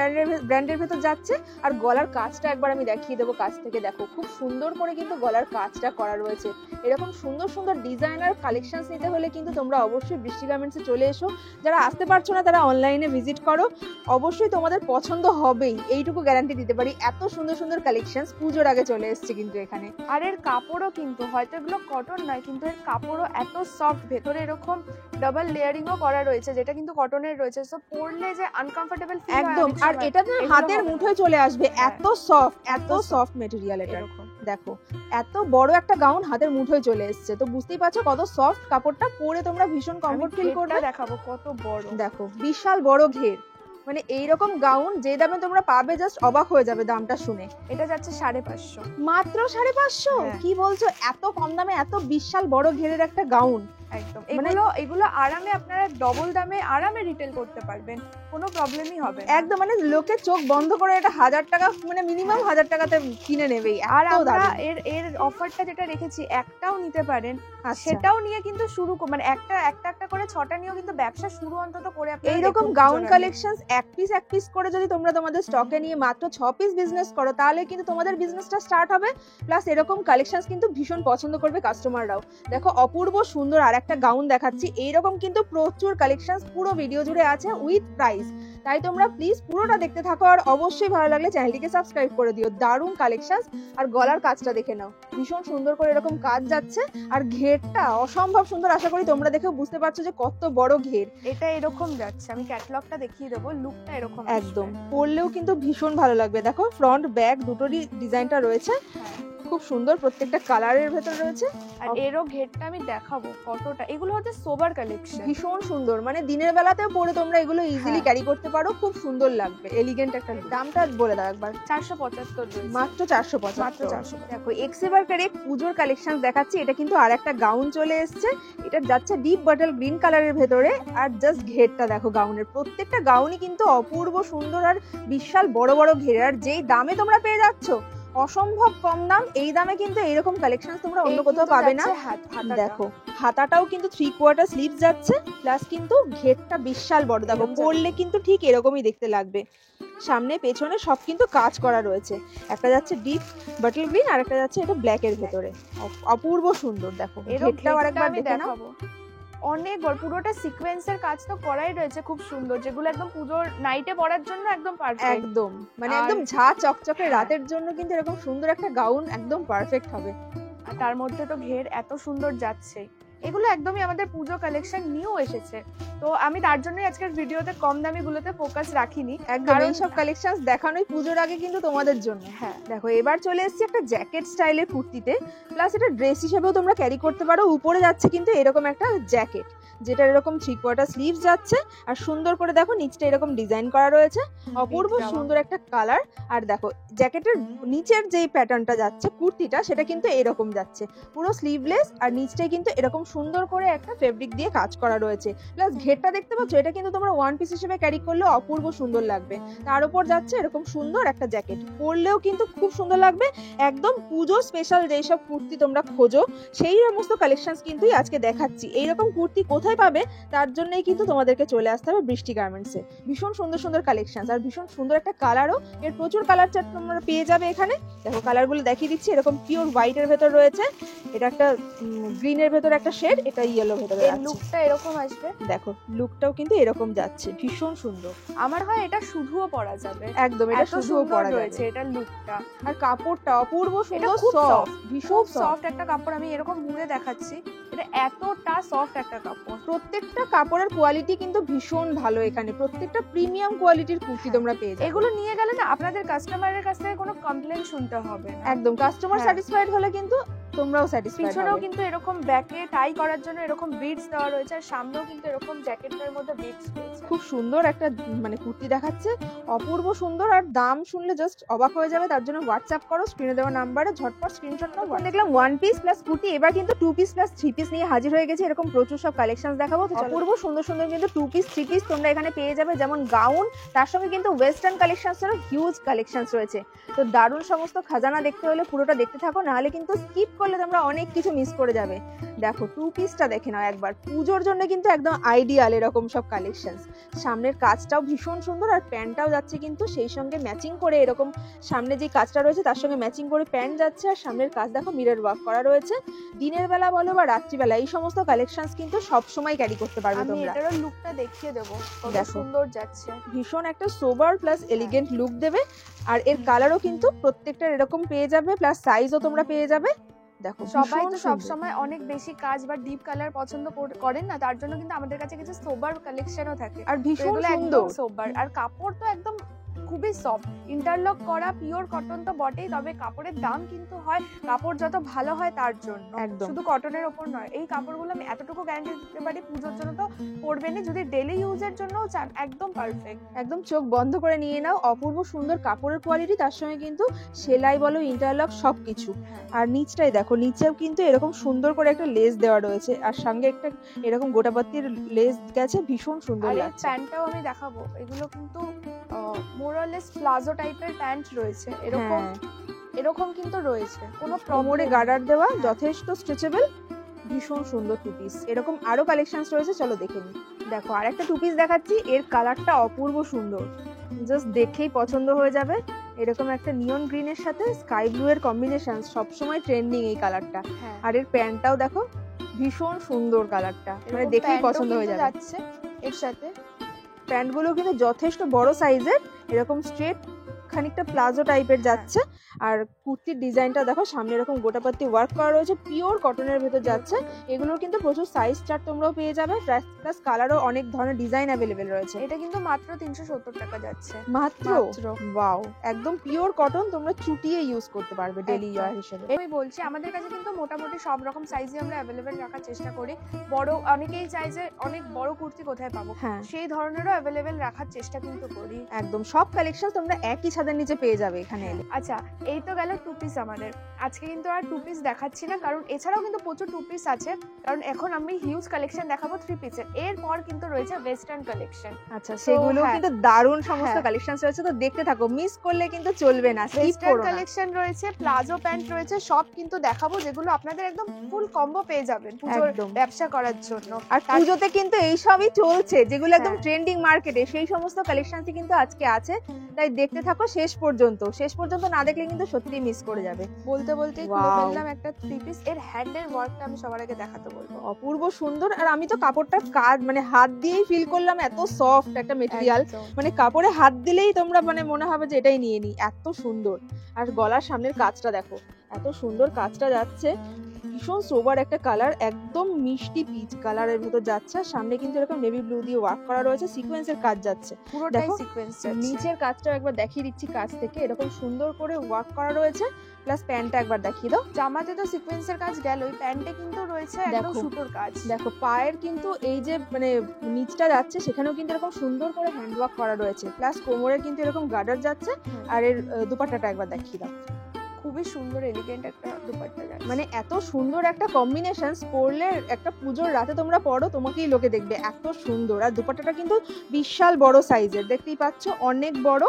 ব্র্যান্ডের ভেতর যাচ্ছে, আর গলার কাজটা একবার আমি দেখিয়ে দেবো কাছ থেকে। দেখো খুব সুন্দর করে কিন্তু গলার কাজটা করা রয়েছে। এরকম সুন্দর সুন্দর ডিজাইনার কালেকশনস নিতে হলে কিন্তু তোমরা অবশ্যই বৃষ্টি গার্মেন্টসে চলে এসো, যারা আসতে পারছো না তারা অনলাইনে ভিজিট করো, অবশ্যই তোমাদের পছন্দ হবেই, এইটুকু গ্যারান্টি দিতে পারি। এত সুন্দর সুন্দর কালেকশনস পুজোর আগে চলে এসছে কিন্তু এখানে। আর এর কাপড়ও কিন্তু, হয়তো এগুলো কটন নয়, কিন্তু এর কাপড়ও এত সফট, ভেতরে এরকম ডাবল লেয়ারিংও করা রয়েছে, যেটা কিন্তু কটনের রয়েছে, সো পরলে যে আনকমফোর্টেবল ফিল হয় একদম, আর এটা তো হাতের মুঠোয় চলে আসবে, এত সফট মেটেরিয়াল এটা। দেখো এত বড় একটা গাউন হাতের মুঠোয় চলে এসছে, তো বুঝতেই পারছো কত সফট কাপড়টা, পরে তোমরা ভীষণ কমফোর্ট ফিল করবে। দেখাবো কত বড়, দেখো বিশাল বড় ঘের, মানে এইরকম গাউন যে দামে তোমরা পাবে জাস্ট অবাক হয়ে যাবে দামটা শুনে। এটা যাচ্ছে 550, মাত্র 550? কি বলছো, এত কম দামে এত বিশাল বড় ঘেরের একটা গাউন? একদম, এগুলো আরামে আপনারা ডবল দামে আরামে রিটেল করতে পারবেন, কোনো প্রবলেমই হবে না। একদম, মানে লোকে চোখ বন্ধ করে এটা 1000 টাকা, মানে মিনিমাম 1000 টাকাতে কিনে নেবেই। আর আমরা এর অফারটা যেটা রেখেছি, একটাও নিতে পারেন, সেটাও নিয়ে কিন্তু শুরু, মানে একটা করে 6টা নিয়েও কিন্তু ব্যবসা শুরু অন্তত করে আপনারা এইরকম গাউন কালেকশনস এক পিস করে যদি তোমরা তোমাদের স্টকে নিয়ে মাত্র 6 পিস বিজনেস করো, তাহলে কিন্তু তোমাদের বিজনেসটা স্টার্ট হবে, প্লাস এরকম কালেকশনস কিন্তু ভীষণ পছন্দ করবে কাস্টমাররাও। দেখো অপূর্ব সুন্দর আর একটা গাউন দেখাচ্ছি, এইরকম কিন্তু প্রচুর কালেকশনস পুরো ভিডিও জুড়ে আছে উইথ প্রাইস, তাই তোমরা প্লিজ পুরোটা দেখতে থাকো, আর অবশ্যই ভালো লাগলে চ্যানেলটিকে সাবস্ক্রাইব করে দিও। দারুণ কালেকশনস, আর গলার কাজটা দেখে নাও, ভীষণ সুন্দর করে এরকম কাজ যাচ্ছে, আর ঘেরটা অসম্ভব সুন্দর। আশা করি তোমরা দেখে বুঝতে পারছো যে কত বড় ঘের। এটা এরকম যাচ্ছে, আমি ক্যাটালগটা দেখিয়ে দেবো, লুকটা এরকম একদম, পরলেও কিন্তু ভীষণ ভালো লাগবে। দেখো ফ্রন্ট ব্যাক দুটোরই ডিজাইনটা রয়েছে, খুব সুন্দর, প্রত্যেকটা কালারের ভেতর রয়েছে। আর এরও ঘেরটা আমি দেখাবো কতটা, এগুলো হচ্ছে সোবার কালেকশন, ভীষণ সুন্দর, মানে দিনের বেলাতেও পরে তোমরা এগুলো ইজিলি ক্যারি করতে পারো, খুব সুন্দর লাগবে, এলিগেন্ট একটা। দামটা বলে দাও একবার। 475, মাত্র 475। মাত্র 475। দেখো এক্সেবার কারে পুজোর কালেকশন দেখাচ্ছি, এটা কিন্তু আর একটা গাউন চলে এসছে, এটা যাচ্ছে ডিপ বটল গ্রিন কালারের ভেতরে, আর জাস্ট ঘেরটা দেখো গাউনের, প্রত্যেকটা গাউনই কিন্তু অপূর্ব সুন্দর আর বিশাল বড় বড় ঘের, আর যেই দামে তোমরা পেয়ে যাচ্ছ অসম্ভব কম দাম, এই দামে কিন্তু এইরকম কালেকশন তোমরা অন্য কোথাও পাবে না। দেখো হাতাটাও কিন্তু 3/4 স্লিভস যাচ্ছে, প্লাস কিন্তু ঘেরটা বিশাল বড়, দেখো পরলে কিন্তু ঠিক এরকমই দেখতে লাগবে। সামনে পেছনে সব কিন্তু কাজ করা রয়েছে, একটা যাচ্ছে ডিপ বটল গ্রিন আর একটা যাচ্ছে এটা ব্ল্যাক এর ভেতরে, অপূর্ব সুন্দর। দেখো ঘেরটাও আরেকবার দেখে নাও, অনেক বড়, পুরোটা সিকোয়েন্সের কাজ তো করাই রয়েছে খুব সুন্দর, যেগুলো একদম পুজোর নাইটে পরার জন্য একদম পারফেক্ট, একদম মানে একদম ঝা চকচকে রাতের জন্য কিন্তু এরকম সুন্দর একটা গাউন একদম পারফেক্ট হবে। আর তার মধ্যে তো ঘের এত সুন্দর যাচ্ছে, এগুলো একদমই আমাদের পুজো কালেকশন নিয়েও এসেছে, তো আমি তার জন্যই আজকের ভিডিওতে কম দামি গুলোতে ফোকাস রাখিনি। একদম এইসব কালেকশন দেখানোই পুজোর আগে কিন্তু তোমাদের জন্য। হ্যাঁ দেখো এবার চলে এসেছি একটা জ্যাকেট স্টাইলের কুর্তিতে, প্লাস এটা ড্রেস হিসেবেও তোমরা ক্যারি করতে পারো। উপরে যাচ্ছে কিন্তু এরকম একটা জ্যাকেট, যেটা এরকম 3/4 স্লিভস যাচ্ছে, আর সুন্দর করে দেখো নিচটা এরকম ডিজাইন করা রয়েছে, অপূর্ব সুন্দর একটা কালার। আর দেখো জ্যাকেটের নিচের যেই প্যাটার্নটা যাচ্ছে কুর্তিটা, সেটা কিন্তু এরকম যাচ্ছে পুরো স্লিভলেস, আর নিচটাই কিন্তু এরকম সুন্দর করে একটা ফেব্রিক দিয়ে কাজ করা রয়েছে। প্লাস ঘেরটা দেখতে পাচ্ছ, এটা কিন্তু তোমরা ওয়ান পিস হিসেবে ক্যারি করলে অপূর্ব সুন্দর লাগবে। তার উপর যাচ্ছে এরকম সুন্দর একটা জ্যাকেট, পরলেও কিন্তু খুব সুন্দর লাগবে। একদম পুজো স্পেশাল যেসব কুর্তি তোমরা খোঁজো সেই সমস্ত কালেকশনস কিন্তু আজকে দেখাচ্ছি। এইরকম কুর্তি কোথায় পাবে তার জন্যই কিন্তু তোমাদেরকে চলে আসতে হবে বৃষ্টি গার্মেন্টসে। ভীষণ সুন্দর সুন্দর কালেকশনস, আর ভীষণ সুন্দর একটা কালারও, এর প্রচুর কালার চার্ট তোমরা পেয়ে যাবে এখানে। দেখো কালারগুলো দেখিয়ে দিচ্ছি, এরকম পিওর হোয়াইটের ভেতর রয়েছে, এটা একটা গ্রিনের ভেতর একটা শেড, এটা ইয়েলো ভেতরে এই লুকটা এরকম আসবে। দেখো লুকটাও কিন্তু এরকম যাচ্ছে, ভীষণ সুন্দর। আমার হয় এটা শুধুও পরা যাবে, একদম এটা শুধুও পরা রয়েছে যাবে। এটা লুকটা, আর কাপড়টা অপূর্ব সুন্দর, খুব সফট, ভীষণ সফট একটা কাপড়। আমি এরকম মুড়ে দেখাচ্ছি, এটা এতটা সফট একটা কাপড়। প্রত্যেকটা কাপড়ের কোয়ালিটি কিন্তু ভীষণ ভালো, এখানে প্রত্যেকটা প্রিমিয়াম কোয়ালিটির কুর্তি তোমরা পেয়ে যাবে। এগুলো নিয়ে গেলে না আপনাদের কাস্টমারের কাছ থেকে কোনো কমপ্লেন শুনতে হবে না। একদম কাস্টমার স্যাটিসফাইড হলে কিন্তু তোমরাও স্যাটিসফাইড হবে। পিছনেও কিন্তু এরকম ব্যাকে টাই করার জন্য এরকম বিডস দেওয়া রয়েছে, আর সামনেও কিন্তু এরকম জ্যাকেটের মধ্যে বিডস রয়েছে। খুব সুন্দর একটা মানে কুর্তি দেখাচ্ছে, অপূর্ব সুন্দর। আর দাম শুনলে জাস্ট অবাক হয়ে যাবে, তার জন্য হোয়াটসঅ্যাপ করো স্ক্রিনে দেওয়া নাম্বারে, ঝটপট স্ক্রিনশট নাও। দেখলাম ওয়ান পিস প্লাস কুর্তি, এবার কিন্তু 2 পিস প্লাস 3 পিস নিয়ে হাজির হয়ে গেছে। এরকম প্রচুর সব কালেকশন দেখাবো। তো অপূর্ব সুন্দর সুন্দর কিন্তু 2 পিস 3 পিস তোমরা এখানে পেয়ে যাবে, যেমন গাউন, তার সঙ্গে কিন্তু ওয়েস্টার্ন কালেকশনসেরও হিউজ কালেকশনস রয়েছে। তো দারুণ সমস্ত খাজানা দেখতে হলে পুরোটা দেখতে থাকো, নাহলে কিন্তু স্কিপ করলে তোমরা অনেক কিছু মিস করে যাবে। দেখো 2 পিসটা দেখে নাও একবার, পুজোর জন্য কিন্তু একদম আইডিয়াল এরকম সব কালেকশনস। সামনের কাজটাও ভীষণ সুন্দর, আর প্যান্টটাও যাচ্ছে কিন্তু সেই সঙ্গে ম্যাচিং করে, এরকম সামনে যে কাজটা রয়েছে তার সঙ্গে ম্যাচিং করে প্যান্ট যাচ্ছে, আর সামনের কাজ দেখো মিরর ওয়ার্ক করা রয়েছে। দিনের বেলা বলো বা রাত্রিবেলা এই সমস্ত কালেকশনস কিন্তু সব সময় ক্যারি করতে পারবে তোমরা। আমি এটারও লুকটা দেখিয়ে দেবো, কত সুন্দর যাচ্ছে। ভীষণ একটা সোবার প্লাস এলিগেন্ট লুক দেবে, আর এর কালারও কিন্তু প্রত্যেকটার এরকম পেয়ে যাবে, প্লাস সাইজও তোমরা পেয়ে যাবে। দেখো সবাই তো সবসময় অনেক বেশি কাজ বা ডিপ কালার পছন্দ করেন না, তার জন্য কিন্তু আমাদের কাছে কিছু সোবার কালেকশনও থাকে, আর ভীষণ সুন্দর সোবার। আর কাপড় তো একদম খুবই সফট, ইন্টারলক করা পিওর কটন তো বটেই, তবে কাপড়ের দাম কিন্তু হয় কাপড় যত ভালো হয় তার জন্য, শুধু কটনের ওপর নয়। এই কাপড়গুলো আমি এতটুকু গ্যারান্টি দিতে পারি, পুজোর জন্য তো পরবেনই, যদি ডেইলি ইউজের জন্যও চান একদম পারফেক্ট। একদম চোখ বন্ধ করে নিয়ে নাও, অপূর্ব সুন্দর কাপড়ের কোয়ালিটি, তার সঙ্গে কিন্তু সেলাই বলো ইন্টারলক সবকিছু। আর নিচটাই দেখো, নিচেও কিন্তু এরকম সুন্দর করে একটা লেস দেওয়া রয়েছে, আর সঙ্গে একটা এরকম গোটাপাত্তির লেস গেছে, ভীষণ সুন্দর লাগছে। প্যান্টটাও আমি দেখাবো, এগুলো কিন্তু মোরলেস প্লাজো টাইপের প্যান্ট রয়েছে, এরকম কিন্তু রয়েছে, কোনো কোমরে গার্ডার দেওয়া, যথেষ্ট স্ট্রেচেবল, ভীষণ সুন্দর 2 পিস। এরকম আরো কালেকশনস রয়েছে, চলো দেখে নিই। দেখো আর একটা 2 পিস দেখাচ্ছি, এর কালারটা অপূর্ব সুন্দর, জাস্ট দেখেই পছন্দ হয়ে যাবে। এরকম একটা নিয়ন গ্রিনের সাথে স্কাই ব্লু এর কম্বিনেশন, সবসময় ট্রেন্ডিং এই কালারটা। আর এর প্যান্টটাও দেখো ভীষণ সুন্দর, কালারটা মানে দেখেই পছন্দ হয়ে যাচ্ছে। এর সাথে প্যান্টগুলো কিন্তু যথেষ্ট বড় সাইজের, এরকম স্ট্রেট খানিকটা প্লাজো টাইপের যাচ্ছে। আর কুর্তির ডিজাইনটা দেখো, সামনে এরকম গোটাপাত্তি ওয়ার্ক করা রয়েছে, পিওর কটনের ভেতর যাচ্ছে। এগুলোর কিন্তু প্রচুর সাইজ চার্ট তোমরাও পেয়ে যাবে, প্লাস কালারও অনেক ধরনের ডিজাইন অ্যাভেলেবেল রয়েছে। এটা কিন্তু মাত্র 370 টাকা যাচ্ছে, মাত্র। ওয়াও, একদম পিওর কটন, তোমরা চুটিয়ে ইউজ করতে পারবে ডেইলি ওয়্যার হিসেবে। আমি বলছি আমাদের কাছে কিন্তু মোটামুটি সব রকম সাইজে আমরা অ্যাভেলেবেল রাখার চেষ্টা করি। বড়, অনেকেই চাই যে অনেক বড় কুর্তি কোথায় পাবো, সেই ধরনেরও অ্যাভেলেবেল রাখার চেষ্টা কিন্তু করি। একদম সব কালেকশন তোমরা একই ছাদের নিচে পেয়ে যাবে এখানে এলে। আচ্ছা, এই তো গেল 2 পিস আমাদের। আজকে কিন্তু আর 2 পিস দেখাচ্ছি না, কারণ এছাড়াও কিন্তু প্রচুর 2 পিস আছে, কারণ এখন আমি হিউজ কালেকশন দেখাবো 3 পিসের। এরপর কিন্তু রয়েছে ওয়েস্টার্ন কালেকশন। আচ্ছা, সেগুলো কিন্তু দারুণ সমস্ত কালেকশনস রয়েছে, তো দেখতে থাকো, মিস করলে কিন্তু চলবে না। ওয়েস্টার্ন কালেকশন রয়েছে, প্লাজো প্যান্ট রয়েছে, সব কিন্তু দেখাবো, যেগুলো আপনাদের একদম ফুল কম্বো পেয়ে যাবেন পুজোর ব্যবসা করার জন্য। আর পুজোতে কিন্তু এই সবই চলছে, যেগুলো একদম ট্রেন্ডিং মার্কেটে, সেই সমস্ত কালেকশনসই কিন্তু আজকে আছে। তাই দেখতে থাকো শেষ পর্যন্ত না দেখলে কিন্তু সত্যি মিস করে যাবে। বলতে বলতে খুলে ফেললাম একটা 3 পিস। এর হ্যান্ডের ওয়ার্কটা আমি সবার আগে দেখাতে বলবো, অপূর্ব সুন্দর। আর আমি তো কাপড়টার কাজ মানে হাত দিয়েই ফিল করলাম, এত সফট একটা মেটেরিয়াল, মানে কাপড়ে হাত দিলেই তোমরা মানে মনে হবে যে এটাই নিয়ে নি, এত সুন্দর। আর গলার সামনের কাজটা দেখো, এত সুন্দর কাজটা যাচ্ছে, ভীষণ সোবার একটা কালার, একদম মিষ্টি পিচ কালারের ভেতর যাচ্ছে। সামনে কিন্তু এরকম নেভি ব্লু দিয়ে ওয়ার্ক করা রয়েছে, সিকোয়েন্সের কাজ যাচ্ছে পুরোটাই সিকোয়েন্স। নিচের কাজটাও একবার দেখিয়ে দিচ্ছি কাছ থেকে, এরকম সুন্দর করে ওয়ার্ক করা রয়েছে। প্লাস প্যান্টটা একবার দেখিয়ে দাও। জামাতে তো সিকোয়েন্সের কাজ গেল, ওই প্যান্টে কিন্তু রয়েছে একদম সুতোর কাজ। দেখো পায়ের কিন্তু এই যে মানে নিচটা যাচ্ছে সেখানেও কিন্তু এরকম সুন্দর করে হ্যান্ড ওয়ার্ক করা রয়েছে। প্লাস কোমরে কিন্তু এরকম গার্ডার যাচ্ছে। আর এর দুপাট্টাটা একবার দেখিয়ে দাও। খুবই সুন্দর এলিগেন্ট একটা দুপাট্টা যাচ্ছে, মানে এত সুন্দর একটা কম্বিনেশন, পরলে একটা পুজোর রাতে তোমরা পরো, তোমাকেই লোকে দেখবে, এত সুন্দর। আর দুপাট্টাটা কিন্তু বিশাল বড় সাইজের, দেখতেই পাচ্ছ অনেক বড়।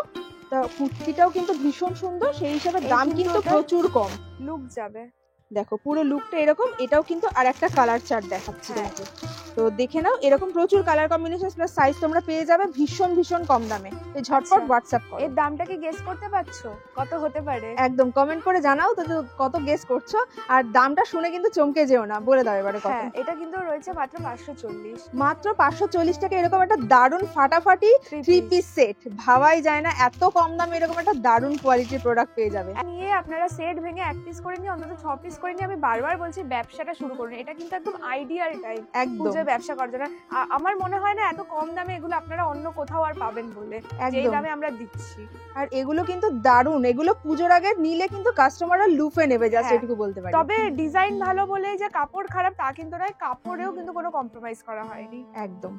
তা কুর্তিটাও কিন্তু ভীষণ সুন্দর, সেই হিসাবে দাম কিন্তু প্রচুর কম। লুক যাবে, দেখো পুরো লুকটা এরকম। এটাও কিন্তু আর একটা কালার চার্ট দেখাচ্ছি তোমাকে, তো দেখে নাও। এরকম প্রচুর কালার কম্বিনেশন প্লাস সাইজ তোমরা পেয়ে যাবে ভীষণ কম দামে। এই ঝটপট হোয়াটসঅ্যাপ করো। এর দামটা কি গেস করতে পারছো কত হতে পারে? একদম কমেন্ট করে জানাও তো কত গেস করছো। আর দামটা শুনে কিন্তু চমকে যেও না, বলে দাও এবারে কত। এটা কিন্তু রয়েছে মাত্র 540। মাত্র 540 টাকা এরকম একটা দারুণ ফাটাফাটি 3 পিস সেট। ভাবাই যায় না এত কম দামে এরকম একটা দারুণ কোয়ালিটির প্রোডাক্ট পেয়ে যাবে। নিয়ে আপনারা সেট ভেঙে 1 পিস করে নিয়ে অন্তত 6 পিস করে নিয়ে আমি বারবার বলছি ব্যবসাটা শুরু করুন। এটা কিন্তু একদম আইডিয়াল টাইম একদম ব্যবসা করার জন্য। আমার মনে হয় না এত কম দামে এগুলো আপনারা অন্য কোথাও আর পাবেন বলে, যেই দামে আমরা দিচ্ছি। আর এগুলো কিন্তু দারুণ, এগুলো পুজোর আগে নিলে কিন্তু কাস্টমাররা লুফে নেবে, জাস্ট এটুকু বলতে পারি। তবে ডিজাইন ভালো বলে যে কাপড় খারাপ তা কিন্তু নয়, কাপড়েও কিন্তু কোনো কম্প্রোমাইজ করা হয়নি। একদম।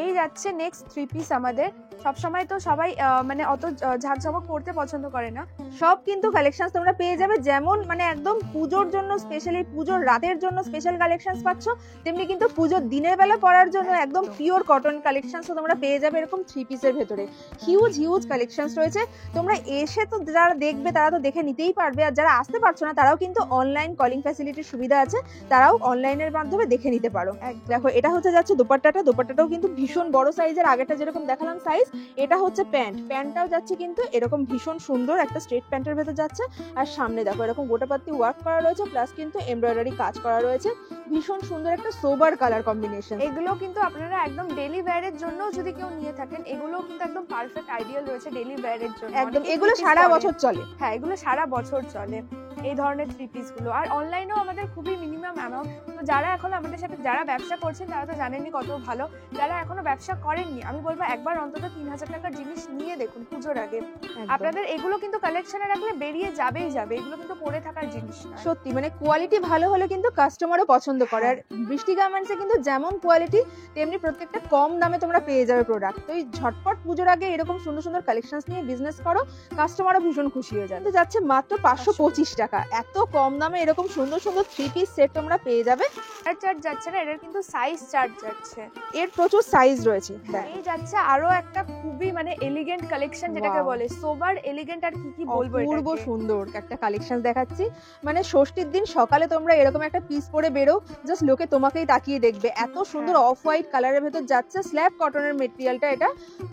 এই যাচ্ছে নেক্সট 3 পিস আমাদের। সব সময় তো সবাই মানে অত ঝাঁকঝমক পড়তে পছন্দ করে না, সব কিন্তু কালেকশন তোমরা পেয়ে যাবে। যেমন মানে একদম পুজোর জন্য স্পেশালি, পুজোর রাতের জন্য স্পেশাল কালেকশন পাচ্ছ, তেমনি কিন্তু পুজোর দিনের বেলা পরার জন্য একদম পিওর কটন কালেকশন তোমরা পেয়ে যাবে এরকম 3 পিসের ভেতরে। হিউজ কালেকশন রয়েছে। তোমরা এসে তো যারা দেখবে তারা তো দেখে নিতেই পারবে, আর যারা আসতে পারছো না তারাও কিন্তু অনলাইন কলিং ফ্যাসিলিটির সুবিধা আছে, তারাও অনলাইনের মাধ্যমে দেখে নিতে পারো। দেখো এটা হচ্ছে যাচ্ছে দোপাট্টাটাও কিন্তু ভীষণ বড় সাইজের। আগেটা যেরকম দেখালাম সাইজ, এটা হচ্ছে প্যান্টটাও যাচ্ছে কিন্তু এরকম ভীষণ সুন্দর একটা স্ট্রেট প্যান্টের ভেতর যাচ্ছে। আর সামনে দেখো এরকম গোটাপাতি ওয়ার্ক করা রয়েছে, প্লাস কিন্তু এমব্রয়ডারি কাজ করা রয়েছে। ভীষণ সুন্দর একটা সোবার কালার কম্বিনেশন। এগুলো কিন্তু আপনারা একদম ডেইলি ওয়্যারের জন্য যদি কেউ নিয়ে থাকেন, এগুলো কিন্তু একদম পারফেক্ট আইডিয়াল রয়েছে ডেইলি ওয়্যারের জন্য। একদম এগুলো সারা বছর চলে। হ্যাঁ, এগুলো সারা বছর চলে এই ধরনের 3 পিস গুলো। আর অনলাইনেও আমাদের খুবই মিনিমাম অ্যামাউন্ট। তো যারা এখন আমাদের সাথে যারা ব্যবসা করছেন তারা তো জানেননি কত ভালো। যারা এখনো ব্যবসা করেননি, আমি বলবো একবার অন্তত 3000 টাকার জিনিস নিয়ে দেখুন পুজোর আগে। আপনাদের এগুলো কিন্তু কালেকশনে রাখলে বেরিয়ে যাবেই যাবে, এগুলো কিন্তু পরে থাকার জিনিস না। সত্যি মানে কোয়ালিটি ভালো হলে কিন্তু কাস্টমারও পছন্দ করে। আর বৃষ্টি গার্মেন্টসে কিন্তু যেমন কোয়ালিটি তেমনি প্রত্যেকটা কম দামে তোমরা পেয়ে যাবে প্রোডাক্ট। তো এই ঝটপট পুজোর আগে এরকম সুন্দর কালেকশনস নিয়ে বিজনেস করো, কাস্টমারও ভীষণ খুশি হয়ে যায়। তো যাচ্ছে মাত্র 525 টাকা। এত কম দামে এরকম সুন্দর 3 পিস সেট তোমরা পেয়ে যাবে। আর চার্ট যাচ্ছে না, এর কিন্তু সাইজ চার্ট যাচ্ছে, এর প্রচুর সাইজ রয়েছে। এই যাচ্ছে আরো একটা খুবই মানে এলিগেন্ট কালেকশন, যেটাকে বলে সোবার এলিগেন্ট। আর কি বলবো, পূর্ব সুন্দর একটা কালেকশন দেখাচ্ছি। মানে ষষ্ঠীর দিন সকালে তোমরা এরকম একটা পিস পরে বেরো, জাস্ট লোকে তোমাকেই তাকিয়ে দেখবে। এত সুন্দর অফ হোয়াইট কালারের ভেতর যাচ্ছে, স্ল্যাব কটনের মেটেরিয়ালটা এটা।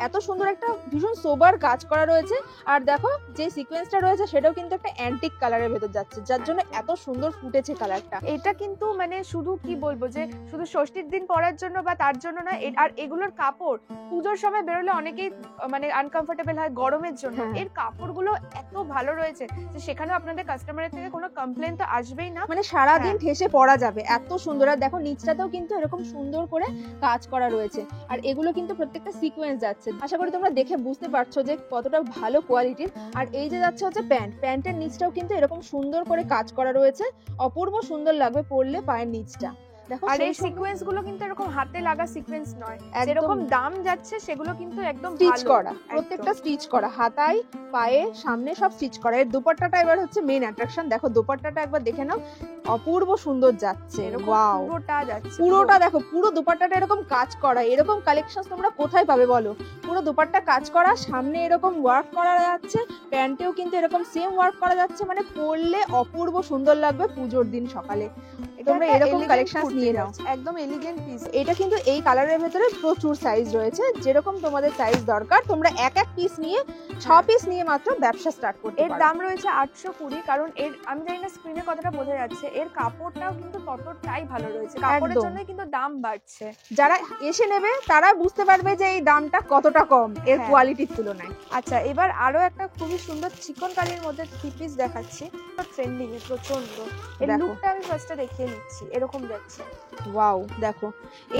এত সুন্দর একটা ভীষণ সোবার কাজ করা রয়েছে। আর দেখো যে সিকোয়েন্সটা রয়েছে সেটাও কিন্তু একটা অ্যান্টিক কালারের ভেতর যাচ্ছে, যার জন্য এত সুন্দর ফুটেছে কালারটা। এটা কিন্তু মানে শুধু কি বলবো যে শুধু ষষ্ঠীর দিন পরার জন্য বা তার জন্য না। আর এগুলোর কাপড় পুজোর সময় বেরোলে অনেকেই মানে আনকমফোর্টেবল হয় গরমের জন্য। এর কাপড়গুলো এত ভালো রয়েছে যে সেখানেও আপনাদের কাস্টমারের থেকে কোনো কমপ্লেন তো আসবেই না, মানে সারাদিন ঠেসে পরা যাবে, এত সুন্দর। আর দেখো নিচটাতেও কিন্তু এরকম সুন্দর করে কাজ করা রয়েছে। আর এগুলো কিন্তু প্রত্যেকটা সিকোয়েন্স যাচ্ছে। আশা করি তোমরা দেখে বুঝতে পারছো যে কতটা ভালো কোয়ালিটির। আর এই যে যাচ্ছে হচ্ছে প্যান্টের নিচটাও কিন্তু এরকম সুন্দর করে কাজ করা রয়েছে, অপূর্ব সুন্দর লাগবে পরলে পায়ের নিচটা। আর এই সিকোয়েন্স গুলো কিন্তু এরকম হাতে লাগা সিকোয়েন্স নয়, যেরকম দাম যাচ্ছে সেগুলো কিন্তু একদম স্টিচ করা, প্রত্যেকটা স্টিচ করা, হাতায় পায়ে সামনে সব স্টিচ করা। এর দুপাট্টাটা এবার হচ্ছে মেইন অ্যাট্রাকশন। দেখো দুপাট্টাটা একবার দেখে নাও, অপূর্ব সুন্দর যাচ্ছে। ওয়াও, পুরোটা দেখো, পুরো দুপাট্টাটা এরকম কাজ করা। এরকম কালেকশন তোমরা কোথায় পাবে বলো? পুরো দুপাট্টা কাজ করা, সামনে এরকম ওয়ার্ক করা যাচ্ছে, প্যান্টেও কিন্তু এরকম সেম ওয়ার্ক করা যাচ্ছে। মানে পরলে অপূর্ব সুন্দর লাগবে পুজোর দিন সকালে। তোমরা এরকম কালেকশন নিয়ে নাও, একদম এলিগেন্ট পিস। এটা কিন্তু এই কালারের ভেতরে প্রচুর সাইজ রয়েছে, যেরকম তোমাদের সাইজ দরকার তোমরা এক পিস নিয়ে 6 পিস নিয়ে মাত্র ব্যবসা স্টার্ট করতে পারো। এর দাম রয়েছে 820। কারণ এর আমি জানি না স্ক্রিনে কতটা বোঝা যাচ্ছে, এর কাপড়টাও কিন্তু ততটাই ভালো রয়েছে, কাপড়ের একদম। জন্য কিন্তু দাম বাড়ছে। যারা এসে নেবে তারা বুঝতে পারবে যে এই দামটা কতটা কম এর হ্যাঁ। কোয়ালিটির তুলনায়। আচ্ছা, এবার আরো একটা খুবই সুন্দর চিকন কারির মধ্যে থ্রি পিস দেখাচ্ছি, ট্রেন্ডিং এ প্রচন্ড। এর দেখো। লুকটা আমি ফার্স্টে দেখিয়ে নিচ্ছি, এরকম যাচ্ছে। ওয়াও, দেখো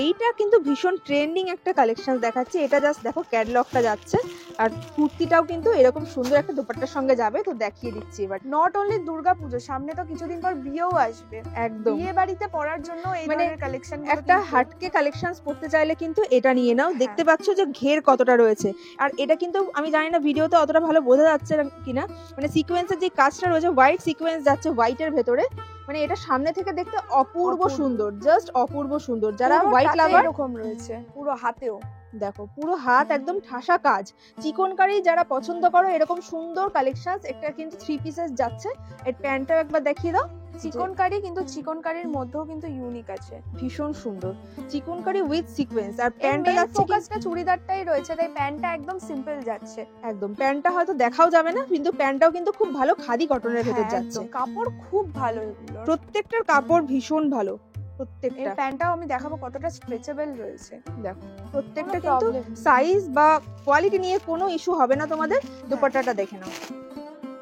এইটা কিন্তু ভীষণ ট্রেন্ডিং একটা কালেকশন দেখাচ্ছে। এটা জাস্ট দেখো ক্যাটালগটা যাচ্ছে, আর কুর্তিটাও কিন্তু এরকম সুন্দর একটা দোপাট্টার সঙ্গে যাবে। তো দেখিয়ে দিচ্ছি এবার। নট অনলি দুর্গা পুজো, সামনে তো কিছুদিন পর বিয়েও আসবে, একদম বিয়ে বাড়িতে পরার জন্য এই মানে ধরনের কালেকশন একটা হাটকে কালেকশনস পড়তে চাইলে কিন্তু এটা নিয়ে নাও। দেখতে পাচ্ছ যে ঘের কতটা রয়েছে, আর এটা কিন্তু আমি জানি না ভিডিওতে অতটা ভালো বোঝা যাচ্ছে কিনা, মানে সিকোয়েন্সের যে কাজটা রয়েছে, হোয়াইট সিকোয়েন্স যাচ্ছে হোয়াইটের ভেতরে, মানে এটা সামনে থেকে দেখতে অপূর্ব সুন্দর, জাস্ট অপূর্ব সুন্দর। যারা হোয়াইট লাভার এরকম রয়েছে পুরো হাতেও, দেখো পুরো হাত একদম ঠাসা কাজ। চিকনকারি যারা পছন্দ করো এরকম সুন্দর কালেকশন, এটা কিন্তু থ্রি পিসেস যাচ্ছে। এর প্যান্টটাও একবার দেখিয়ে দাও। চিকনকারি, কিন্তু চিকনকারির মধ্যেও কিন্তু ইউনিক আছে, ভীষণ সুন্দর চিকনকারি উইথ সিকোয়েন্স। আর প্যান্টটা প্যান্টটা যাচ্ছে কি ফোকাসটা চুড়িদারটাই রয়েছে, তাই প্যান্টটা একদম সিম্পল যাচ্ছে। একদম, প্যান্টটা হয়তো দেখাও যাবে না, কিন্তু প্যান্টটাও কিন্তু খুব ভালো খাদি কটনের ভেতর হ্যাঁ, যাচ্ছে। একদম। কাপড় খুব ভালো এগুলো, প্রত্যেকটার কাপড় ভীষণ ভালো, এর প্রত্যেকটা। প্যান্টটাও আমি দেখাবো কতটা স্ট্রেচেবল রয়েছে। দেখো প্রত্যেকটা কোনো কিন্তু problem নেই। সাইজ বা কোয়ালিটি নিয়ে কোনো ইস্যু হবে না তোমাদের। দুপাট্টাটা দেখে নাও,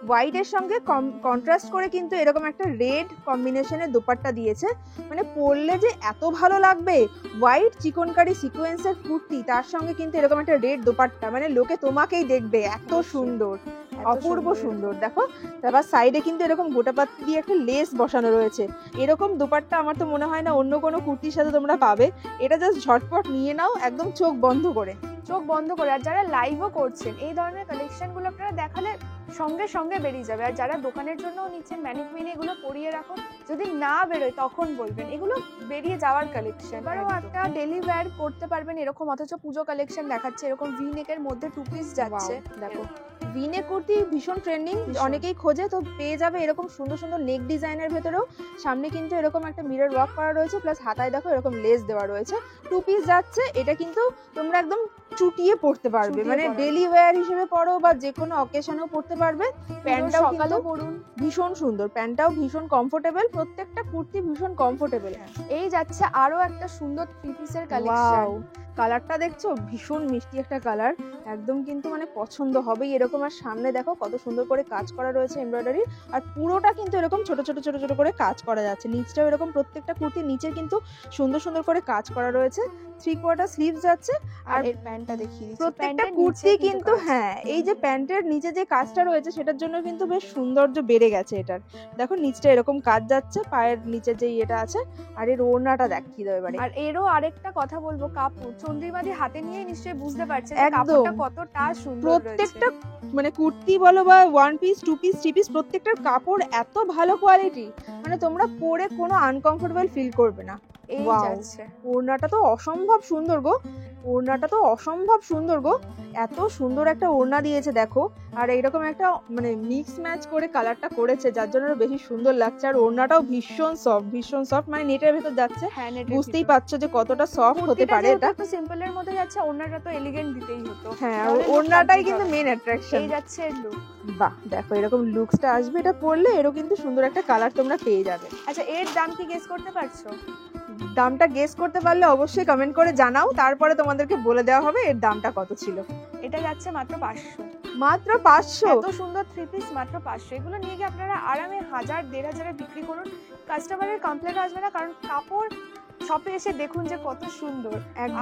হোয়াইটের সঙ্গে কন্ট্রাস্ট করে কিন্তু এরকম একটা রেড কম্বিনেশনের দোপাট্টা দিয়েছে, মানে পরলে যে এত ভালো লাগবে। হোয়াইট চিকনকারি সিকোয়েন্সের কুর্তি, তার সঙ্গে কিন্তু এরকম একটা রেড দোপাট্টা, মানে লোকে তোমাকেই দেখবে, এত সুন্দর, অপূর্ব সুন্দর। দেখো তারপর সাইডে কিন্তু এরকম গোটাপাতি দিয়ে একটা লেস বসানো রয়েছে। এরকম দোপাট্টা আমার তো মনে হয় না অন্য কোনো কুর্তির সাথে তোমরা পাবে। এটা জাস্ট ঝটপট নিয়ে নাও একদম চোখ বন্ধ করে, চোখ বন্ধ করে। আর যারা লাইভও করছেন এই ধরনের কালেকশন গুলো আপনারা দেখালে সঙ্গে সঙ্গে বেরিয়ে যাবে। আর যারা দোকানের জন্য নিচ্ছেন ম্যানিকুইনে এগুলো পরিয়ে রাখুন, যদি না বেরোয় তখন বলবেন, এগুলো বেরিয়ে যাওয়ার কালেকশন। এবারও একটা ডেলি ওয়্যার করতে পারবেন এরকম, অথচ পুজো কালেকশন দেখাচ্ছে এরকম ভি নেকের মধ্যে টু পিস যাচ্ছে। দেখো ভিনে কুর্তি ভীষণ ট্রেন্ডিং, অনেকেই খোঁজে, তো পেয়ে যাবে এরকম সুন্দর সুন্দর নেক ডিজাইনের ভেতরেও। সামনে কিন্তু এরকম একটা মিরর ওয়ার্ক করা রয়েছে, প্লাস হাতায় দেখো এরকম লেস দেওয়া রয়েছে। টু পিস যাচ্ছে, এটা কিন্তু তোমরা একদম চুটিয়ে পড়তে পারবে, মানে ডেলি ওয়্যার হিসেবে পরো বা যে কোনো অকেশনেও পড়তে পারবে। প্যান্টটাও কিন্তু পড়ুন, ভীষণ সুন্দর, প্যান্টটাও ভীষণ কমফোর্টেবল, প্রত্যেকটা কুর্তি ভীষণ কমফোর্টেবল। এই যাচ্ছে আরো একটা সুন্দর থ্রি পিসের কালেকশন। কালারটা দেখছো ভীষণ মিষ্টি একটা কালার, একদম কিন্তু মানে পছন্দ হবেই এরকম। আর সামনে দেখো কত সুন্দর করে কাজ করা রয়েছে এমব্রয়ডারি, আর পুরোটা কিন্তু এরকম ছোট ছোট ছোট ছোট করে কাজ করা যাচ্ছে। নিচটাও এরকম প্রত্যেকটা কুর্তির নিচে কিন্তু সুন্দর সুন্দর করে কাজ করা রয়েছে। 3/4 স্লিভস যাচ্ছে। আর এর প্যান্টটা দেখিয়ে দিচ্ছি, প্রত্যেকটা কুর্তি কিন্তু হ্যাঁ, এই যে প্যান্টের নিচে যে কাজটা রয়েছে সেটার জন্য কিন্তু বেশ সৌন্দর্য বেড়ে গেছে এটার। দেখো নিচটা এরকম কাজ যাচ্ছে, পায়ের নিচে যে ইয়েটা আছে। আর এর ওড়নাটা দেখিয়ে দাও এবারে। আর এরও আরেকটা কথা বলবো, কাপড় চন্দ্রিমাদি হাতে নিয়ে নিশ্চয়ই বুঝতে পারছে একদম। কাপড়টা কতটা সুন্দর। প্রত্যেকটা মানে কুর্তি বলো বা one piece, two piece, three piece, প্রত্যেকটার কাপড় এত ভালো কোয়ালিটি, মানে তোমরা পরে কোনো আনকমফোর্টেবল ফিল করবে না। এই Wow! যাচ্ছে ওড়নাটা তো অসম্ভব সুন্দর গো, ওড়নাটা তো অসম্ভব সুন্দর গো, এত সুন্দর একটা ওড়না দিয়েছে দেখো। আর এইরকম একটা মানে মিক্স ম্যাচ করে কালারটা করেছে, যার জন্য আরো বেশি সুন্দর লাগছে। আর ওড়নাটাও ভীষণ সফট, ভীষণ সফট, মানে নেটের ভেতর যাচ্ছে, হ্যাঁ, বুঝতেই পারছো যে কতটা সফট হতে পারে এটা। একটু সিম্পলের মধ্যে যাচ্ছে, ওড়নাটা তো এলিগেন্ট দিতেই হতো। হ্যাঁ, আর ওড়নাটাই কিন্তু মেন অ্যাট্রাকশন। এই যাচ্ছে লুক। বাহ, দেখো এরকম লুকসটা আসবে, এটা পরলে এরও কিন্তু সুন্দর একটা কালার তোমরা পেয়ে যাবে। আচ্ছা, এর দাম কি গেস করতে পারছো? দামটা গেস করতে পারলে অবশ্যই কমেন্ট করে জানাও, তারপরে তোমাদেরকে বলে দেওয়া হবে এর দামটা কত ছিল। এটা যাচ্ছে মাত্র 500। মাত্র 500? এত সুন্দর থ্রি পিস মাত্র 500। এগুলো নিয়ে গিয়ে আপনারা আরামে 1000-1500 বিক্রি করুন, কাস্টমারের কমপ্লেন আসবে না, কারণ কাপড় শপে এসে দেখুন যে কত সুন্দর,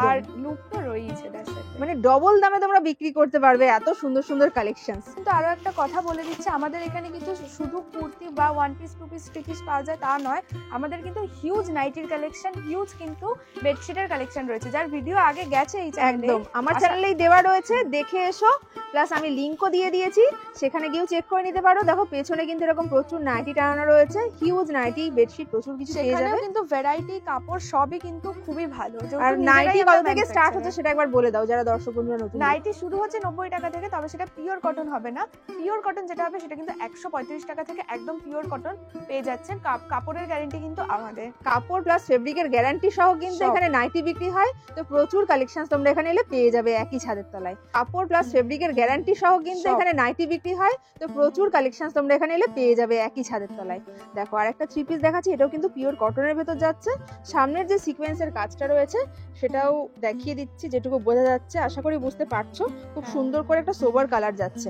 আর লুক তো রয়েছে তার সাথে, মানে ডবল দামে তোমরা বিক্রি করতে পারবে এত সুন্দর সুন্দর কালেকশন। কিন্তু আরো একটা কথা বলে দিচ্ছি, আমাদের এখানে কিন্তু শুধু কুর্তি বা one piece, two piece, three piece পাওয়া যায় তা নয়, আমাদের কিন্তু হিউজ নাইটির কালেকশন, হিউজ কিন্তু বেডশিটের কালেকশন রয়েছে, যার ভিডিও আগে গেছে এই চ্যানেলে, একদম আমার চ্যানেলেই দেওয়া রয়েছে, দেখে এসো। প্লাস আমি লিংকও দিয়ে দিয়েছি, সেখানে গিয়েও চেক করে নিতে পারো। দেখো পেছনে কিন্তু এরকম প্রচুর নাইটি টানানো রয়েছে, হিউজ নাইটি, বেডশিট, প্রচুর কিছু পেয়ে যাবে। কিন্তু ভ্যারাইটি কাপড় সবই কিন্তু খুবই ভালো। আর নাইটি কত থেকে স্টার্ট হচ্ছে সেটা একবার বলে দাও যারা দর্শক বন্ধুরা নতুন। নাইটি শুরু হচ্ছে 90 টাকা থেকে, তবে সেটা পিওর কটন হবে না। পিওর কটন যেটা হবে সেটা কিন্তু 135 টাকা থেকে একদম পিওর কটন পেয়ে যাচ্ছেন। কাপড়ের গ্যারান্টি কিন্তু আমাদের, কাপড় প্লাস ফেব্রিকের গ্যারান্টি সহ কিন্তু এখানে নাইটি বিক্রি হয়। তো প্রচুর কালেকশন তোমরা এখানে এলে পেয়ে যাবে একই ছাদের তলায়। কাপড় প্লাস ফেব্রিকের গ্যারান্টি সহ কিন্তু এখানে নাইটি বিক্রি হয়। তো প্রচুর কালেকশন তোমরা এখানে এলে পেয়ে যাবে একই ছাদের তলায়। দেখো আরেকটা 3 পিস দেখাচ্ছি, এটাও কিন্তু পিওর কটনের ভেতর যাচ্ছে। সামনের যে সিকোয়েন্সের কাজটা রয়েছে সেটাও দেখিয়ে দিচ্ছি, যেটুকু বোঝা যাচ্ছে আশা করি বুঝতে পারছো। খুব সুন্দর করে একটা সোবার কালার যাচ্ছে।